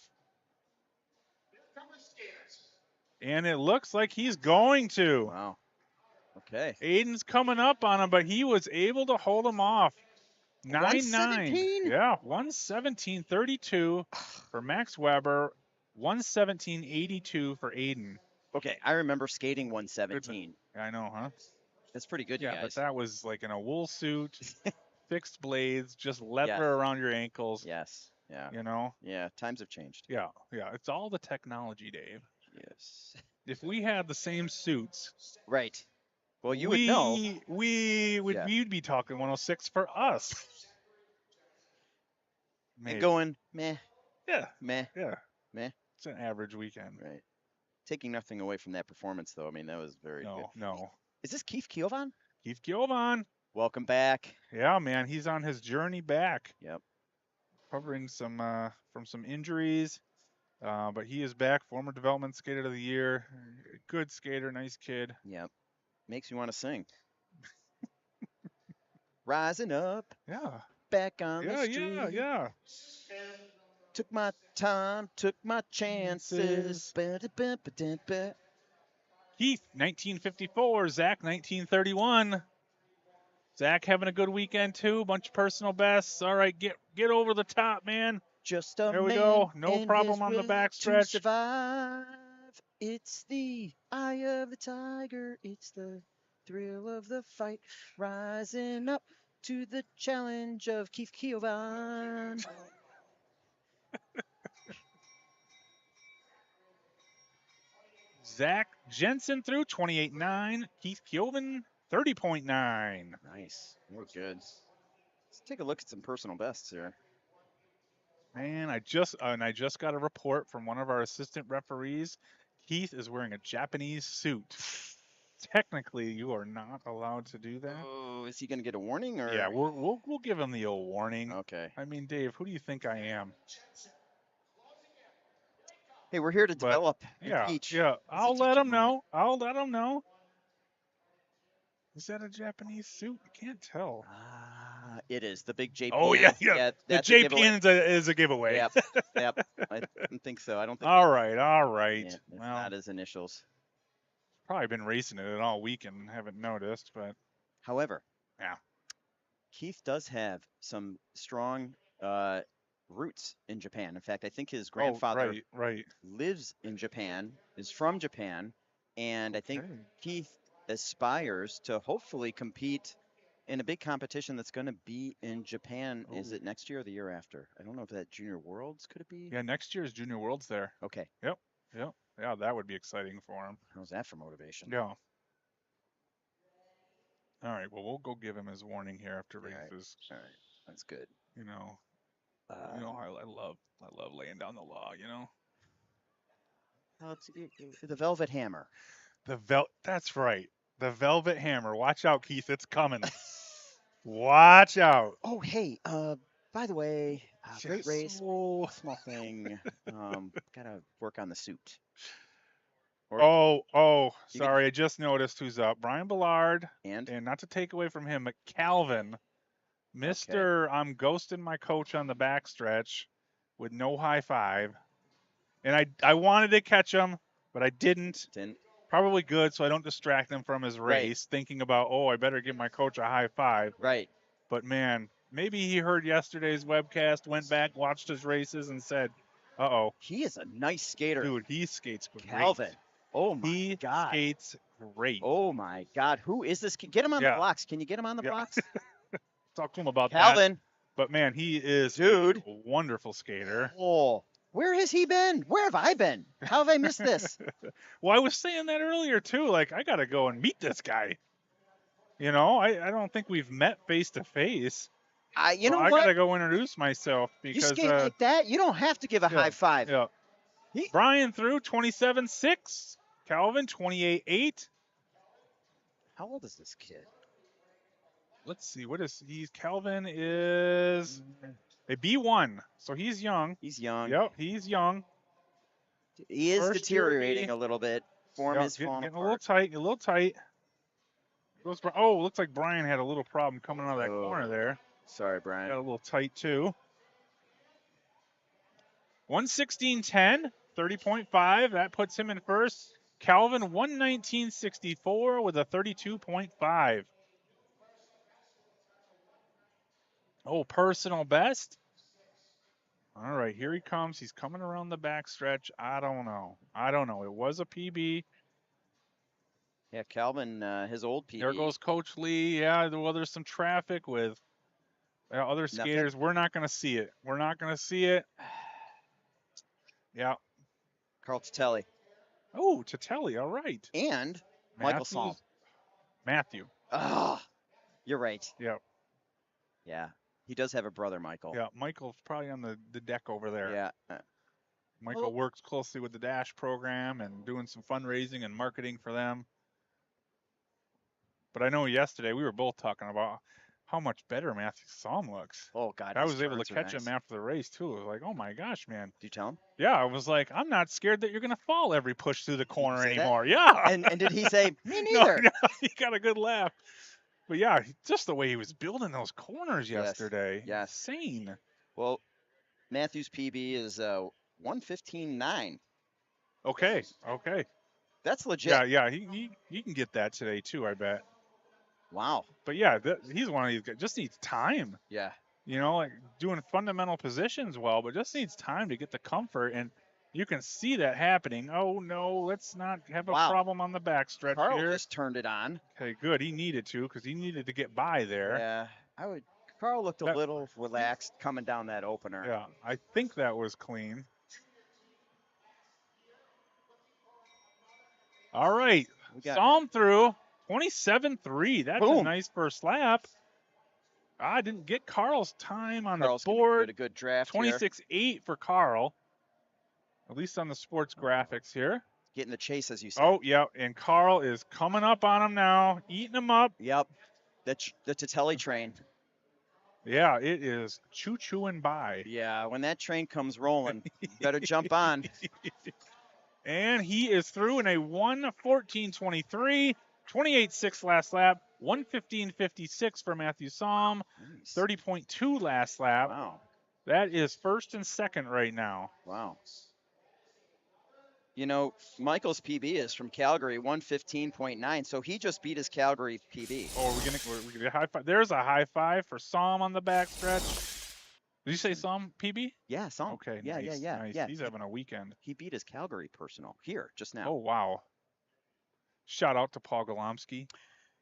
[SPEAKER 1] And it looks like he's going to.
[SPEAKER 4] Wow. Okay.
[SPEAKER 1] Aiden's coming up on him, but he was able to hold him off. 9-9.
[SPEAKER 4] 117?
[SPEAKER 1] Yeah, 117.32 for Max Weber, 117.82 for Aiden.
[SPEAKER 4] Okay, I remember skating 117.
[SPEAKER 1] I know, huh?
[SPEAKER 4] That's pretty good, you
[SPEAKER 1] Yeah, but
[SPEAKER 4] guys.
[SPEAKER 1] that was like in a wool suit, fixed blades, just leather
[SPEAKER 4] Yes.
[SPEAKER 1] around your ankles.
[SPEAKER 4] Yes. Yeah.
[SPEAKER 1] You know?
[SPEAKER 4] Yeah. Times have changed.
[SPEAKER 1] Yeah. It's all the technology, Dave.
[SPEAKER 4] Yes.
[SPEAKER 1] If we had the same suits,
[SPEAKER 4] Right. Well, you would know.
[SPEAKER 1] We'd be talking 106 for us.
[SPEAKER 4] And
[SPEAKER 1] Maybe.
[SPEAKER 4] going meh,
[SPEAKER 1] Yeah.
[SPEAKER 4] meh,
[SPEAKER 1] Yeah.
[SPEAKER 4] meh.
[SPEAKER 1] It's an average weekend.
[SPEAKER 4] Right. Taking nothing away from that performance, though. I mean, that was very good.
[SPEAKER 1] No.
[SPEAKER 4] Is this Keith Kiovan?
[SPEAKER 1] Keith Gilvan.
[SPEAKER 4] Welcome back.
[SPEAKER 1] Yeah, man, he's on his journey back.
[SPEAKER 4] Yep.
[SPEAKER 1] Recovering from some injuries, but he is back. Former development skater of the year. Good skater, nice kid.
[SPEAKER 4] Yep. Makes me want to sing. Rising up.
[SPEAKER 1] Yeah.
[SPEAKER 4] Back on the street.
[SPEAKER 1] Yeah.
[SPEAKER 4] Took my time, took my chances. Ba-da-ba-ba-da-ba.
[SPEAKER 1] Keith, 1954. Zach, 1931. Zach having a good weekend too. Bunch of personal bests. All right, get over the top, man.
[SPEAKER 4] Just a
[SPEAKER 1] There we
[SPEAKER 4] man
[SPEAKER 1] go. No
[SPEAKER 4] and
[SPEAKER 1] problem
[SPEAKER 4] his
[SPEAKER 1] on the
[SPEAKER 4] will to
[SPEAKER 1] backstretch.
[SPEAKER 4] survive. It's the eye of the tiger. It's the thrill of the fight. Rising up to the challenge of Keith Kiovan.
[SPEAKER 1] Zach Jensen through 28.9. Keith Kiovan 30.9.
[SPEAKER 4] Nice. We're good. Let's take a look at some personal bests here.
[SPEAKER 1] Man, I just got a report from one of our assistant referees. Keith is wearing a Japanese suit. Technically, you are not allowed to do that.
[SPEAKER 4] Oh, is he going to get a warning or?
[SPEAKER 1] Yeah, we'll give him the old warning.
[SPEAKER 4] Okay.
[SPEAKER 1] I mean, Dave, who do you think I am?
[SPEAKER 4] Hey, we're here to
[SPEAKER 1] But,
[SPEAKER 4] develop and
[SPEAKER 1] Yeah,
[SPEAKER 4] teach.
[SPEAKER 1] yeah.
[SPEAKER 4] It's a
[SPEAKER 1] I'll let
[SPEAKER 4] teaching
[SPEAKER 1] him know. I'll let him know. Is that a Japanese suit? I can't tell.
[SPEAKER 4] It is the big JP.
[SPEAKER 1] Oh yeah. The
[SPEAKER 4] That's a giveaway.
[SPEAKER 1] JP is a giveaway.
[SPEAKER 4] Yep. I don't think so. I don't think.
[SPEAKER 1] All right.
[SPEAKER 4] Yeah, it's
[SPEAKER 1] Well,
[SPEAKER 4] not his initials.
[SPEAKER 1] probably been racing it all weekend and haven't noticed, but
[SPEAKER 4] However,
[SPEAKER 1] yeah.
[SPEAKER 4] Keith does have some strong roots in Japan. In fact, I think his grandfather
[SPEAKER 1] right.
[SPEAKER 4] lives in Japan, is from Japan, and I think
[SPEAKER 1] Okay.
[SPEAKER 4] Keith aspires to hopefully compete in a big competition that's going to be in Japan. Is
[SPEAKER 1] Oh.
[SPEAKER 4] it next year or the year after? I don't know if that Junior Worlds could it be?
[SPEAKER 1] Yeah, next year's Junior Worlds there.
[SPEAKER 4] Okay.
[SPEAKER 1] Yep. Yeah, that would be exciting for him.
[SPEAKER 4] How's that for motivation?
[SPEAKER 1] Yeah. All right. Well, we'll go give him his warning here after
[SPEAKER 4] All right.
[SPEAKER 1] races.
[SPEAKER 4] All right. That's good.
[SPEAKER 1] You know, You know, I love laying down the law. You know,
[SPEAKER 4] The Velvet Hammer.
[SPEAKER 1] That's right. The Velvet Hammer. Watch out, Keith. It's coming. Watch out.
[SPEAKER 4] Oh, hey, by the way, great
[SPEAKER 1] Yes.
[SPEAKER 4] race.
[SPEAKER 1] Oh,
[SPEAKER 4] Small thing. Gotta work on the suit. Or
[SPEAKER 1] oh.
[SPEAKER 4] you get
[SPEAKER 1] Sorry, I just noticed who's up. Brian Ballard,
[SPEAKER 4] and
[SPEAKER 1] and not to take away from him, but Calvin,
[SPEAKER 4] okay.
[SPEAKER 1] Mr. I'm ghosting my coach on the backstretch with no high five. And I wanted to catch him, but I didn't.
[SPEAKER 4] Didn't
[SPEAKER 1] Probably good, so I don't distract him from his
[SPEAKER 4] Right.
[SPEAKER 1] race, thinking about, oh, I better give my coach a high five.
[SPEAKER 4] right.
[SPEAKER 1] But man, maybe he heard yesterday's webcast, went back, watched his races, and said, "Uh-oh,
[SPEAKER 4] He is a nice skater,
[SPEAKER 1] dude, he skates great.
[SPEAKER 4] Calvin. Oh my
[SPEAKER 1] He
[SPEAKER 4] God.
[SPEAKER 1] skates great."
[SPEAKER 4] Oh my God. Who is this kid? Get him on
[SPEAKER 1] Yeah.
[SPEAKER 4] the blocks. Can you get him on the
[SPEAKER 1] Yeah.
[SPEAKER 4] blocks?
[SPEAKER 1] Talk to him about that.
[SPEAKER 4] Calvin.
[SPEAKER 1] But man, he is
[SPEAKER 4] Dude.
[SPEAKER 1] a wonderful skater.
[SPEAKER 4] Oh, where has he been? Where have I been? How have I missed this?
[SPEAKER 1] Well, I was saying that earlier too. Like, I got to go and meet this guy. You know, I don't think we've met face to face.
[SPEAKER 4] You know
[SPEAKER 1] I
[SPEAKER 4] what?
[SPEAKER 1] got to go introduce myself
[SPEAKER 4] You
[SPEAKER 1] because
[SPEAKER 4] skate like that, you don't have to give a high five.
[SPEAKER 1] Yeah.
[SPEAKER 4] He-
[SPEAKER 1] Brian threw 27.6. Calvin 28.8.
[SPEAKER 4] How old is this kid?
[SPEAKER 1] Let's see. What is he's Calvin is a B1. So he's young.
[SPEAKER 4] He's young.
[SPEAKER 1] Yep, he's young.
[SPEAKER 4] He is
[SPEAKER 1] First year
[SPEAKER 4] deteriorating
[SPEAKER 1] B.
[SPEAKER 4] a little bit. Form
[SPEAKER 1] Yep,
[SPEAKER 4] is falling
[SPEAKER 1] getting a little
[SPEAKER 4] apart.
[SPEAKER 1] tight. Oh, looks like Brian had a little problem coming out of that
[SPEAKER 4] Oh.
[SPEAKER 1] corner there.
[SPEAKER 4] Sorry,
[SPEAKER 1] Got
[SPEAKER 4] Brian.
[SPEAKER 1] a little tight too. 116.10, 30.5. That puts him in first. Calvin 119.64 with a 32.5. Oh, personal best. All right, here he comes. He's coming around the backstretch. I don't know. It was a PB.
[SPEAKER 4] Yeah, Calvin, his old PB.
[SPEAKER 1] There goes Coach Lee. Yeah, well, there's some traffic with other skaters. We're not going to see it. Yeah.
[SPEAKER 4] Carl Titelli.
[SPEAKER 1] Oh, Titelli. All right.
[SPEAKER 4] And Michael Psalm.
[SPEAKER 1] Matthew.
[SPEAKER 4] Ah, you're right.
[SPEAKER 1] Yeah.
[SPEAKER 4] Yeah. He does have a brother, Michael.
[SPEAKER 1] Yeah. Michael's probably on the deck over there.
[SPEAKER 4] Yeah.
[SPEAKER 1] Michael works closely with the Dash program and doing some fundraising and marketing for them. But I know yesterday we were both talking about how much better Matthew Psalm looks.
[SPEAKER 4] Oh, God.
[SPEAKER 1] I was able to catch him after the race, too. I was like, oh, my gosh, man.
[SPEAKER 4] Did you tell him?
[SPEAKER 1] Yeah, I was like, I'm not scared that you're going to fall every push through the corner
[SPEAKER 4] say that?
[SPEAKER 1] anymore. Yeah.
[SPEAKER 4] And did he say, me neither?
[SPEAKER 1] No, he got a good laugh. But, yeah, just the way he was building those corners yesterday.
[SPEAKER 4] Yes.
[SPEAKER 1] Insane.
[SPEAKER 4] Well, Matthew's PB is 115.9.
[SPEAKER 1] Okay.
[SPEAKER 4] That's legit.
[SPEAKER 1] Yeah, he can get that today, too, I bet.
[SPEAKER 4] Wow.
[SPEAKER 1] But, yeah, he's one of these guys. Just needs time.
[SPEAKER 4] Yeah.
[SPEAKER 1] You know, like doing fundamental positions well, but just needs time to get the comfort. And you can see that happening. Oh, no, let's not have a problem on the backstretch
[SPEAKER 4] Carl
[SPEAKER 1] here.
[SPEAKER 4] just turned it on.
[SPEAKER 1] Okay, good. He needed to because he needed to get by there.
[SPEAKER 4] Yeah. Carl looked a little relaxed coming down that opener.
[SPEAKER 1] Yeah, I think that was clean. All right. Psalm through 27.3. That's a nice first lap. I didn't get Carl's time on the board.
[SPEAKER 4] Get a good draft
[SPEAKER 1] 26.8 for Carl, at least on the sports graphics here.
[SPEAKER 4] Getting the chase, as you said.
[SPEAKER 1] Oh, yeah, and Carl is coming up on him now, eating him up.
[SPEAKER 4] Yep, the Titelli train.
[SPEAKER 1] Yeah, it is choo-chooing by.
[SPEAKER 4] Yeah, when that train comes rolling, you better jump on.
[SPEAKER 1] And he is through in a 1:14.23, 28.6 last lap, 1:15.56 for Matthew Psalm, 30.2 last lap.
[SPEAKER 4] Wow.
[SPEAKER 1] That is first and second right now.
[SPEAKER 4] Wow. You know, Michael's PB is from Calgary, 115.9, so he just beat his Calgary PB.
[SPEAKER 1] Oh, we're gonna high five. There's a high five for Psalm on the backstretch. Did you say Psalm PB?
[SPEAKER 4] Yeah, Psalm.
[SPEAKER 1] Okay,
[SPEAKER 4] Yeah,
[SPEAKER 1] nice,
[SPEAKER 4] yeah.
[SPEAKER 1] Nice. He's having a weekend.
[SPEAKER 4] He beat his Calgary personal here just now.
[SPEAKER 1] Oh, wow. Shout out to Paul Golomsky.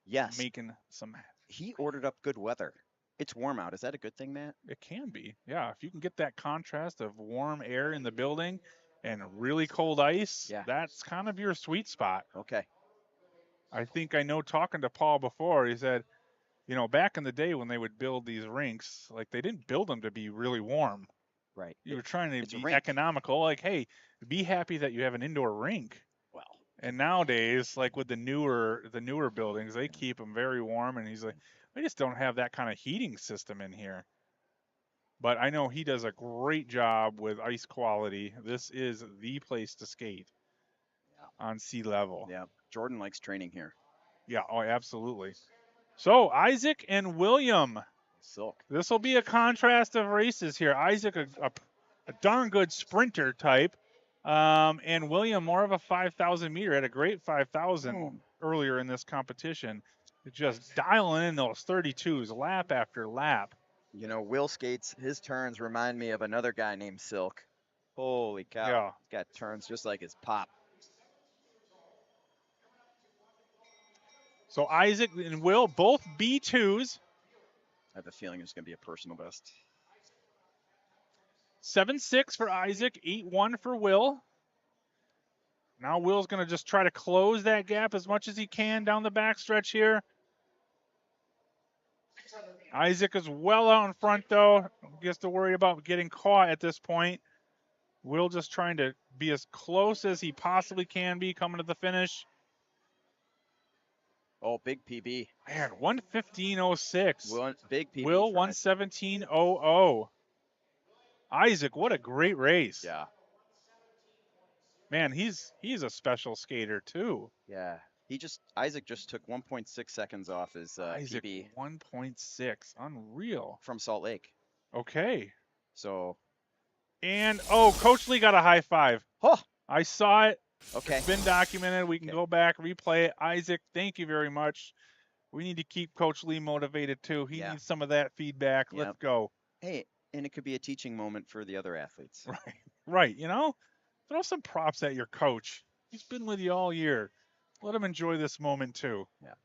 [SPEAKER 4] Yes.
[SPEAKER 1] Making some.
[SPEAKER 4] He ordered up good weather. It's warm out. Is that a good thing, Matt?
[SPEAKER 1] It can be. Yeah, if you can get that contrast of warm air in the building and really cold ice, that's kind of your sweet spot.
[SPEAKER 4] Okay.
[SPEAKER 1] I think I know talking to Paul before, he said You know, back in the day when they would build these rinks, like they didn't build them to be really warm.
[SPEAKER 4] Right.
[SPEAKER 1] You were trying to
[SPEAKER 4] it's a
[SPEAKER 1] be
[SPEAKER 4] rink.
[SPEAKER 1] economical. Like, hey, be happy that you have an indoor rink.
[SPEAKER 4] Well,
[SPEAKER 1] And nowadays, like with the newer buildings, they keep them very warm. And he's like, we just don't have that kind of heating system in here. But I know he does a great job with ice quality. This is the place to skate on sea level.
[SPEAKER 5] Yeah, Jordan likes training here.
[SPEAKER 1] Yeah, oh, absolutely. So Isaac and William.
[SPEAKER 5] Silk.
[SPEAKER 1] This will be a contrast of races here. Isaac, a darn good sprinter type, and William, more of a 5,000 meter. Had a great 5,000 earlier in this competition. Just dialing in those 32s lap after lap.
[SPEAKER 5] You know, Will skates, his turns remind me of another guy named Silk. Holy cow.
[SPEAKER 1] Yeah.
[SPEAKER 5] He's got turns just like his pop.
[SPEAKER 1] So Isaac and Will, both B2s.
[SPEAKER 5] I have a feeling it's going to be a personal best.
[SPEAKER 1] 7.6 for Isaac, 8.1 for Will. Now Will's going to just try to close that gap as much as he can down the backstretch here. Isaac is well out in front, though. Gets to worry about getting caught at this point. Will just trying to be as close as he possibly can be coming to the finish.
[SPEAKER 5] Oh, big PB.
[SPEAKER 1] Man, 1:15.06.
[SPEAKER 5] Big PB.
[SPEAKER 1] Will,
[SPEAKER 5] for Isaac.
[SPEAKER 1] 1:17.00. Isaac, what a great race.
[SPEAKER 5] Yeah.
[SPEAKER 1] Man, he's a special skater, too.
[SPEAKER 5] Yeah. Isaac just took 1.6 seconds off his
[SPEAKER 1] Isaac,
[SPEAKER 5] PB
[SPEAKER 1] 1.6. Unreal.
[SPEAKER 5] from Salt Lake.
[SPEAKER 1] Okay.
[SPEAKER 5] So,
[SPEAKER 1] And, Coach Lee got a high five.
[SPEAKER 5] oh,
[SPEAKER 1] I saw it.
[SPEAKER 5] okay.
[SPEAKER 1] It's been documented. We can go back, replay it. Isaac, thank you very much. We need to keep Coach Lee motivated, too. He
[SPEAKER 5] Yeah.
[SPEAKER 1] needs some of that feedback.
[SPEAKER 5] Yep.
[SPEAKER 1] Let's go.
[SPEAKER 5] Hey, and it could be a teaching moment for the other athletes.
[SPEAKER 1] Right. Throw some props at your coach. He's been with you all year. Let him enjoy this moment, too.
[SPEAKER 5] Yeah.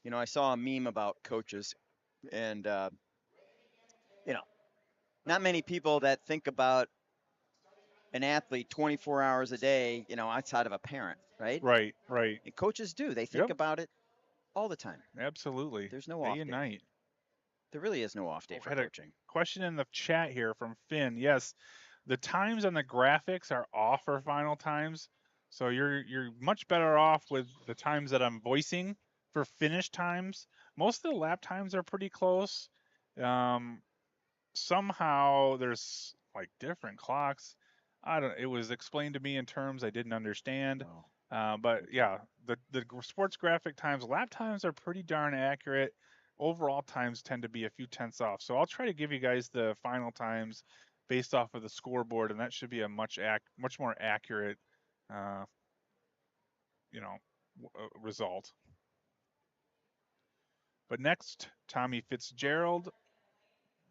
[SPEAKER 5] You know, I saw a meme about coaches, and not many people that think about an athlete 24 hours a day, outside of a parent, right?
[SPEAKER 1] Right.
[SPEAKER 5] And coaches do. They think
[SPEAKER 1] Yep.
[SPEAKER 5] about it all the time.
[SPEAKER 1] Absolutely.
[SPEAKER 5] There's no
[SPEAKER 1] Day
[SPEAKER 5] off
[SPEAKER 1] and
[SPEAKER 5] day.
[SPEAKER 1] night.
[SPEAKER 5] There really is no off day for
[SPEAKER 1] had a-
[SPEAKER 5] coaching.
[SPEAKER 1] Question in the chat here from Finn. Yes, the times on the graphics are off for final times. So you're much better off with the times that I'm voicing for finish times. Most of the lap times are pretty close. Somehow there's like different clocks. It was explained to me in terms I didn't understand. But yeah, the sports graphic times, lap times are pretty darn accurate. Overall times tend to be a few tenths off. So I'll try to give you guys the final times based off of the scoreboard, and that should be a much more accurate, result. But next, Tommy Fitzgerald,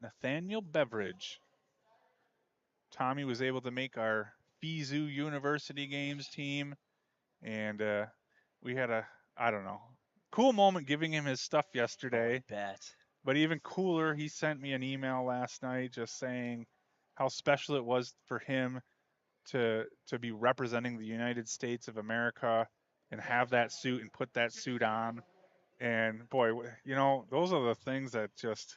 [SPEAKER 1] Nathaniel Beveridge. Tommy was able to make our Fizu University Games team, and we had a cool moment giving him his stuff yesterday.
[SPEAKER 5] Bet.
[SPEAKER 1] But even cooler, he sent me an email last night just saying how special it was for him to be representing the United States of America and have that suit and put that suit on. And boy, those are the things that just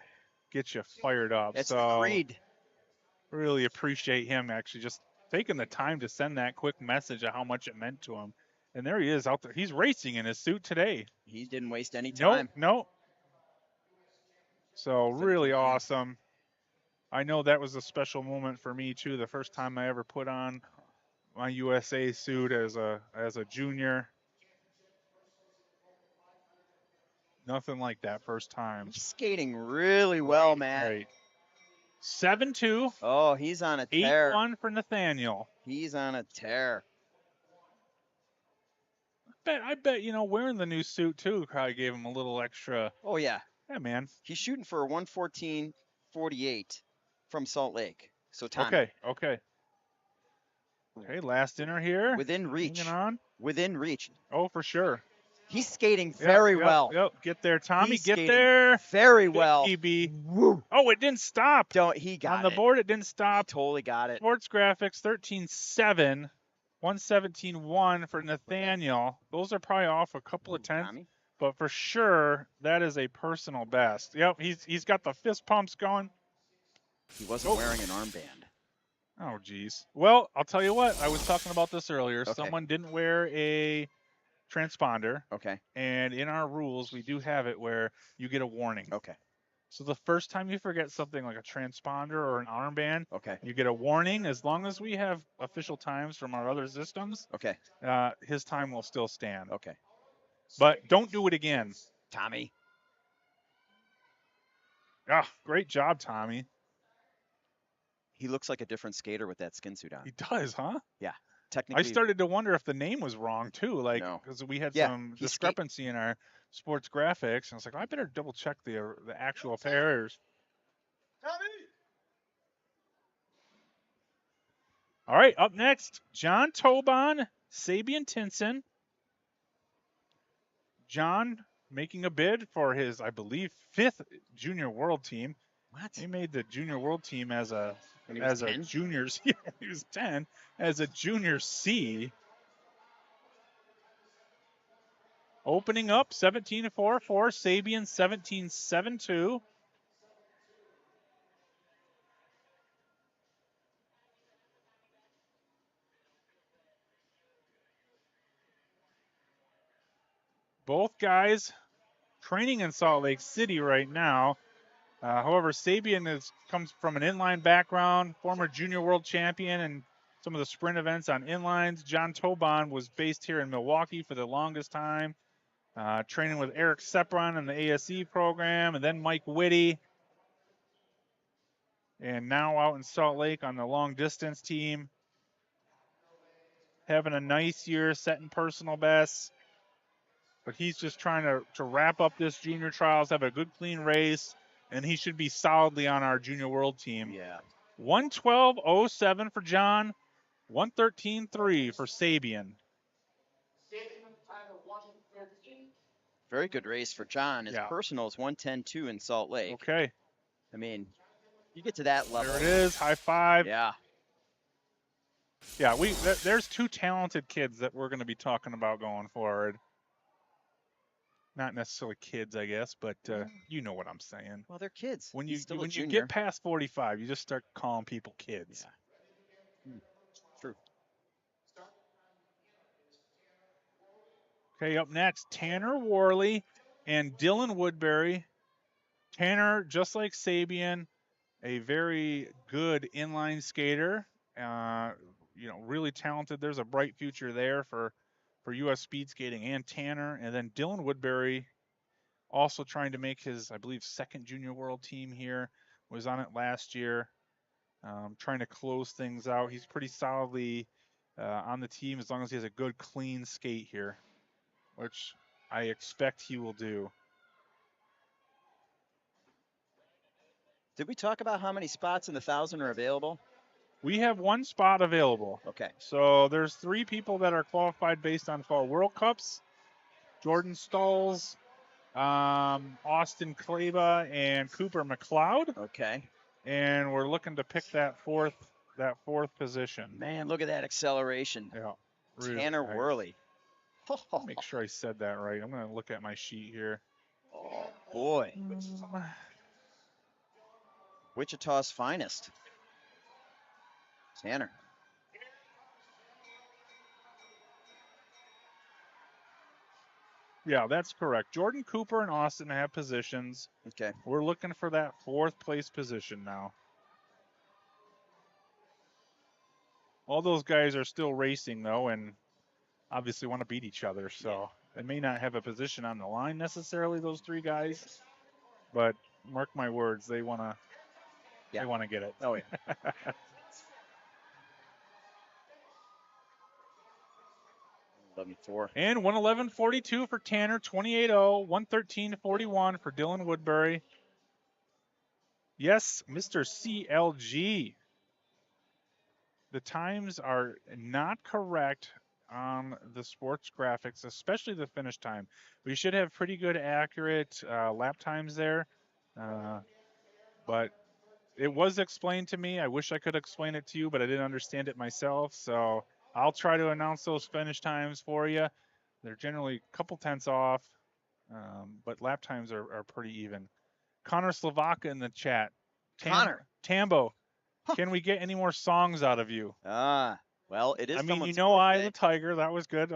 [SPEAKER 1] get you fired up.
[SPEAKER 5] That's
[SPEAKER 1] so
[SPEAKER 5] Creed.
[SPEAKER 1] really appreciate him actually just taking the time to send that quick message of how much it meant to him. And there he is out there. He's racing in his suit today.
[SPEAKER 5] He didn't waste any time.
[SPEAKER 1] Nope. So really awesome. I know that was a special moment for me too. The first time I ever put on my USA suit as a junior. Nothing like that first time.
[SPEAKER 5] He's skating really well, man.
[SPEAKER 1] Right. 7-2.
[SPEAKER 5] Oh, he's on a tear.
[SPEAKER 1] 8-1 for Nathaniel.
[SPEAKER 5] He's on a tear.
[SPEAKER 1] I bet wearing the new suit too probably gave him a little extra.
[SPEAKER 5] Oh, yeah.
[SPEAKER 1] Yeah, man.
[SPEAKER 5] He's shooting for a 1:14.48 from Salt Lake. So Tommy.
[SPEAKER 1] Okay. Last dinner here.
[SPEAKER 5] Within reach.
[SPEAKER 1] Hanging on.
[SPEAKER 5] Within reach.
[SPEAKER 1] Oh, for sure.
[SPEAKER 5] He's skating very well.
[SPEAKER 1] Yep. Get there, Tommy.
[SPEAKER 5] He's
[SPEAKER 1] Get
[SPEAKER 5] skating
[SPEAKER 1] there.
[SPEAKER 5] Very
[SPEAKER 1] Big
[SPEAKER 5] well.
[SPEAKER 1] PB.
[SPEAKER 5] Woo.
[SPEAKER 1] Oh, it didn't stop.
[SPEAKER 5] He got
[SPEAKER 1] on the
[SPEAKER 5] it.
[SPEAKER 1] board. It didn't
[SPEAKER 5] He
[SPEAKER 1] stop.
[SPEAKER 5] totally got it.
[SPEAKER 1] Sports graphics 13-7. 117.1 for Nathaniel. Those are probably off a couple of tenths,
[SPEAKER 5] Tommy.
[SPEAKER 1] but for sure that is a personal best. Yep, he's got the fist pumps going.
[SPEAKER 5] He wasn't wearing an armband.
[SPEAKER 1] Oh, geez. Well, I'll tell you what. I was talking about this earlier.
[SPEAKER 5] Okay.
[SPEAKER 1] Someone didn't wear a transponder,
[SPEAKER 5] Okay.
[SPEAKER 1] and in our rules, we do have it where you get a warning.
[SPEAKER 5] Okay.
[SPEAKER 1] So the first time you forget something like a transponder or an armband,
[SPEAKER 5] Okay.
[SPEAKER 1] you get a warning. As long as we have official times from our other systems,
[SPEAKER 5] Okay.
[SPEAKER 1] his time will still stand.
[SPEAKER 5] Okay.
[SPEAKER 1] But don't do it again.
[SPEAKER 5] Tommy.
[SPEAKER 1] Ah, great job, Tommy.
[SPEAKER 5] He looks like a different skater with that skin suit on.
[SPEAKER 1] He does, huh?
[SPEAKER 5] Yeah.
[SPEAKER 1] I
[SPEAKER 5] Technically.
[SPEAKER 1] started to wonder if the name was wrong too, like
[SPEAKER 5] No.
[SPEAKER 1] because we had
[SPEAKER 5] Yeah,
[SPEAKER 1] some
[SPEAKER 5] he's
[SPEAKER 1] discrepancy in our sports graphics, and I was like, I better double check the actual pairs. All right, up next, John Tobon, Sabian Tinson. John making a bid for his, I believe, 5th junior world team.
[SPEAKER 5] What?
[SPEAKER 1] He made the junior world team as a
[SPEAKER 5] When he was
[SPEAKER 1] as a
[SPEAKER 5] 10?
[SPEAKER 1] juniors. Yeah, he was 10 as a junior C. Opening up 17-4 for Sabian, 17-7-2. Both guys training in Salt Lake City right now. However, Sabian comes from an inline background, former junior world champion, and some of the sprint events on inlines. John Tobon was based here in Milwaukee for the longest time, training with Eric Sepron in the ASE program, and then Mike Whitty, and now out in Salt Lake on the long distance team. Having a nice year, setting personal bests. But he's just trying to wrap up this junior trials, have a good clean race, and he should be solidly on our junior world team.
[SPEAKER 5] Yeah.
[SPEAKER 1] 112.07 for John, 113.3 for Sabian.
[SPEAKER 5] Very good race for John. His
[SPEAKER 1] Yeah.
[SPEAKER 5] personal is 110.2 in Salt Lake.
[SPEAKER 1] Okay,
[SPEAKER 5] I mean, you get to that level.
[SPEAKER 1] there it is. High five.
[SPEAKER 5] Yeah.
[SPEAKER 1] Yeah, there's two talented kids that we're going to be talking about going forward. Not necessarily kids, I guess, but you know what I'm saying.
[SPEAKER 5] Well, they're kids.
[SPEAKER 1] When
[SPEAKER 5] He's still a
[SPEAKER 1] you
[SPEAKER 5] junior.
[SPEAKER 1] get past 45, you just start calling people kids.
[SPEAKER 5] Yeah. True.
[SPEAKER 1] Okay, up next, Tanner Worley and Dylan Woodbury. Tanner, just like Sabian, a very good inline skater. Really talented. There's a bright future there for U.S. speed skating and Tanner. And then Dylan Woodbury, also trying to make his, I believe, 2nd junior world team here. Was on it last year. Trying to close things out. He's pretty solidly on the team as long as he has a good, clean skate here, which I expect he will do.
[SPEAKER 5] Did we talk about how many spots in the 1,000 are available?
[SPEAKER 1] We have 1 spot available.
[SPEAKER 5] Okay.
[SPEAKER 1] So there's 3 people that are qualified based on Fall World Cups. Jordan Stulls, Austin Kleba, and Cooper McLeod.
[SPEAKER 5] Okay.
[SPEAKER 1] And we're looking to pick that fourth position.
[SPEAKER 5] Man, look at that acceleration.
[SPEAKER 1] Yeah.
[SPEAKER 5] Tanner Worley.
[SPEAKER 1] Make sure I said that right. I'm going to look at my sheet here.
[SPEAKER 5] Oh, boy. Wichita's finest. Tanner.
[SPEAKER 1] Yeah, that's correct. Jordan Cooper and Austin have positions.
[SPEAKER 5] Okay.
[SPEAKER 1] We're looking for that 4th place position now. All those guys are still racing, though, and obviously want to beat each other. So they may not have a position on the line necessarily, those 3 guys. But mark my words, they want to get it.
[SPEAKER 5] Oh, yeah.
[SPEAKER 1] And 111.42 for Tanner, 28.0, 113.41 for Dylan Woodbury. Yes, Mr. CLG. The times are not correct on the sports graphics, especially the finish time. We should have pretty good, accurate lap times there. But it was explained to me. I wish I could explain it to you, but I didn't understand it myself. So I'll try to announce those finish times for you. They're generally a couple tenths off, but lap times are pretty even. Connor Slovaka in the chat.
[SPEAKER 5] Connor.
[SPEAKER 1] Tambo,
[SPEAKER 5] Huh.
[SPEAKER 1] can we get any more songs out of you?
[SPEAKER 5] Well, it is
[SPEAKER 1] I mean,
[SPEAKER 5] someone's
[SPEAKER 1] Eye of
[SPEAKER 5] birthday.
[SPEAKER 1] the Tiger. That was good.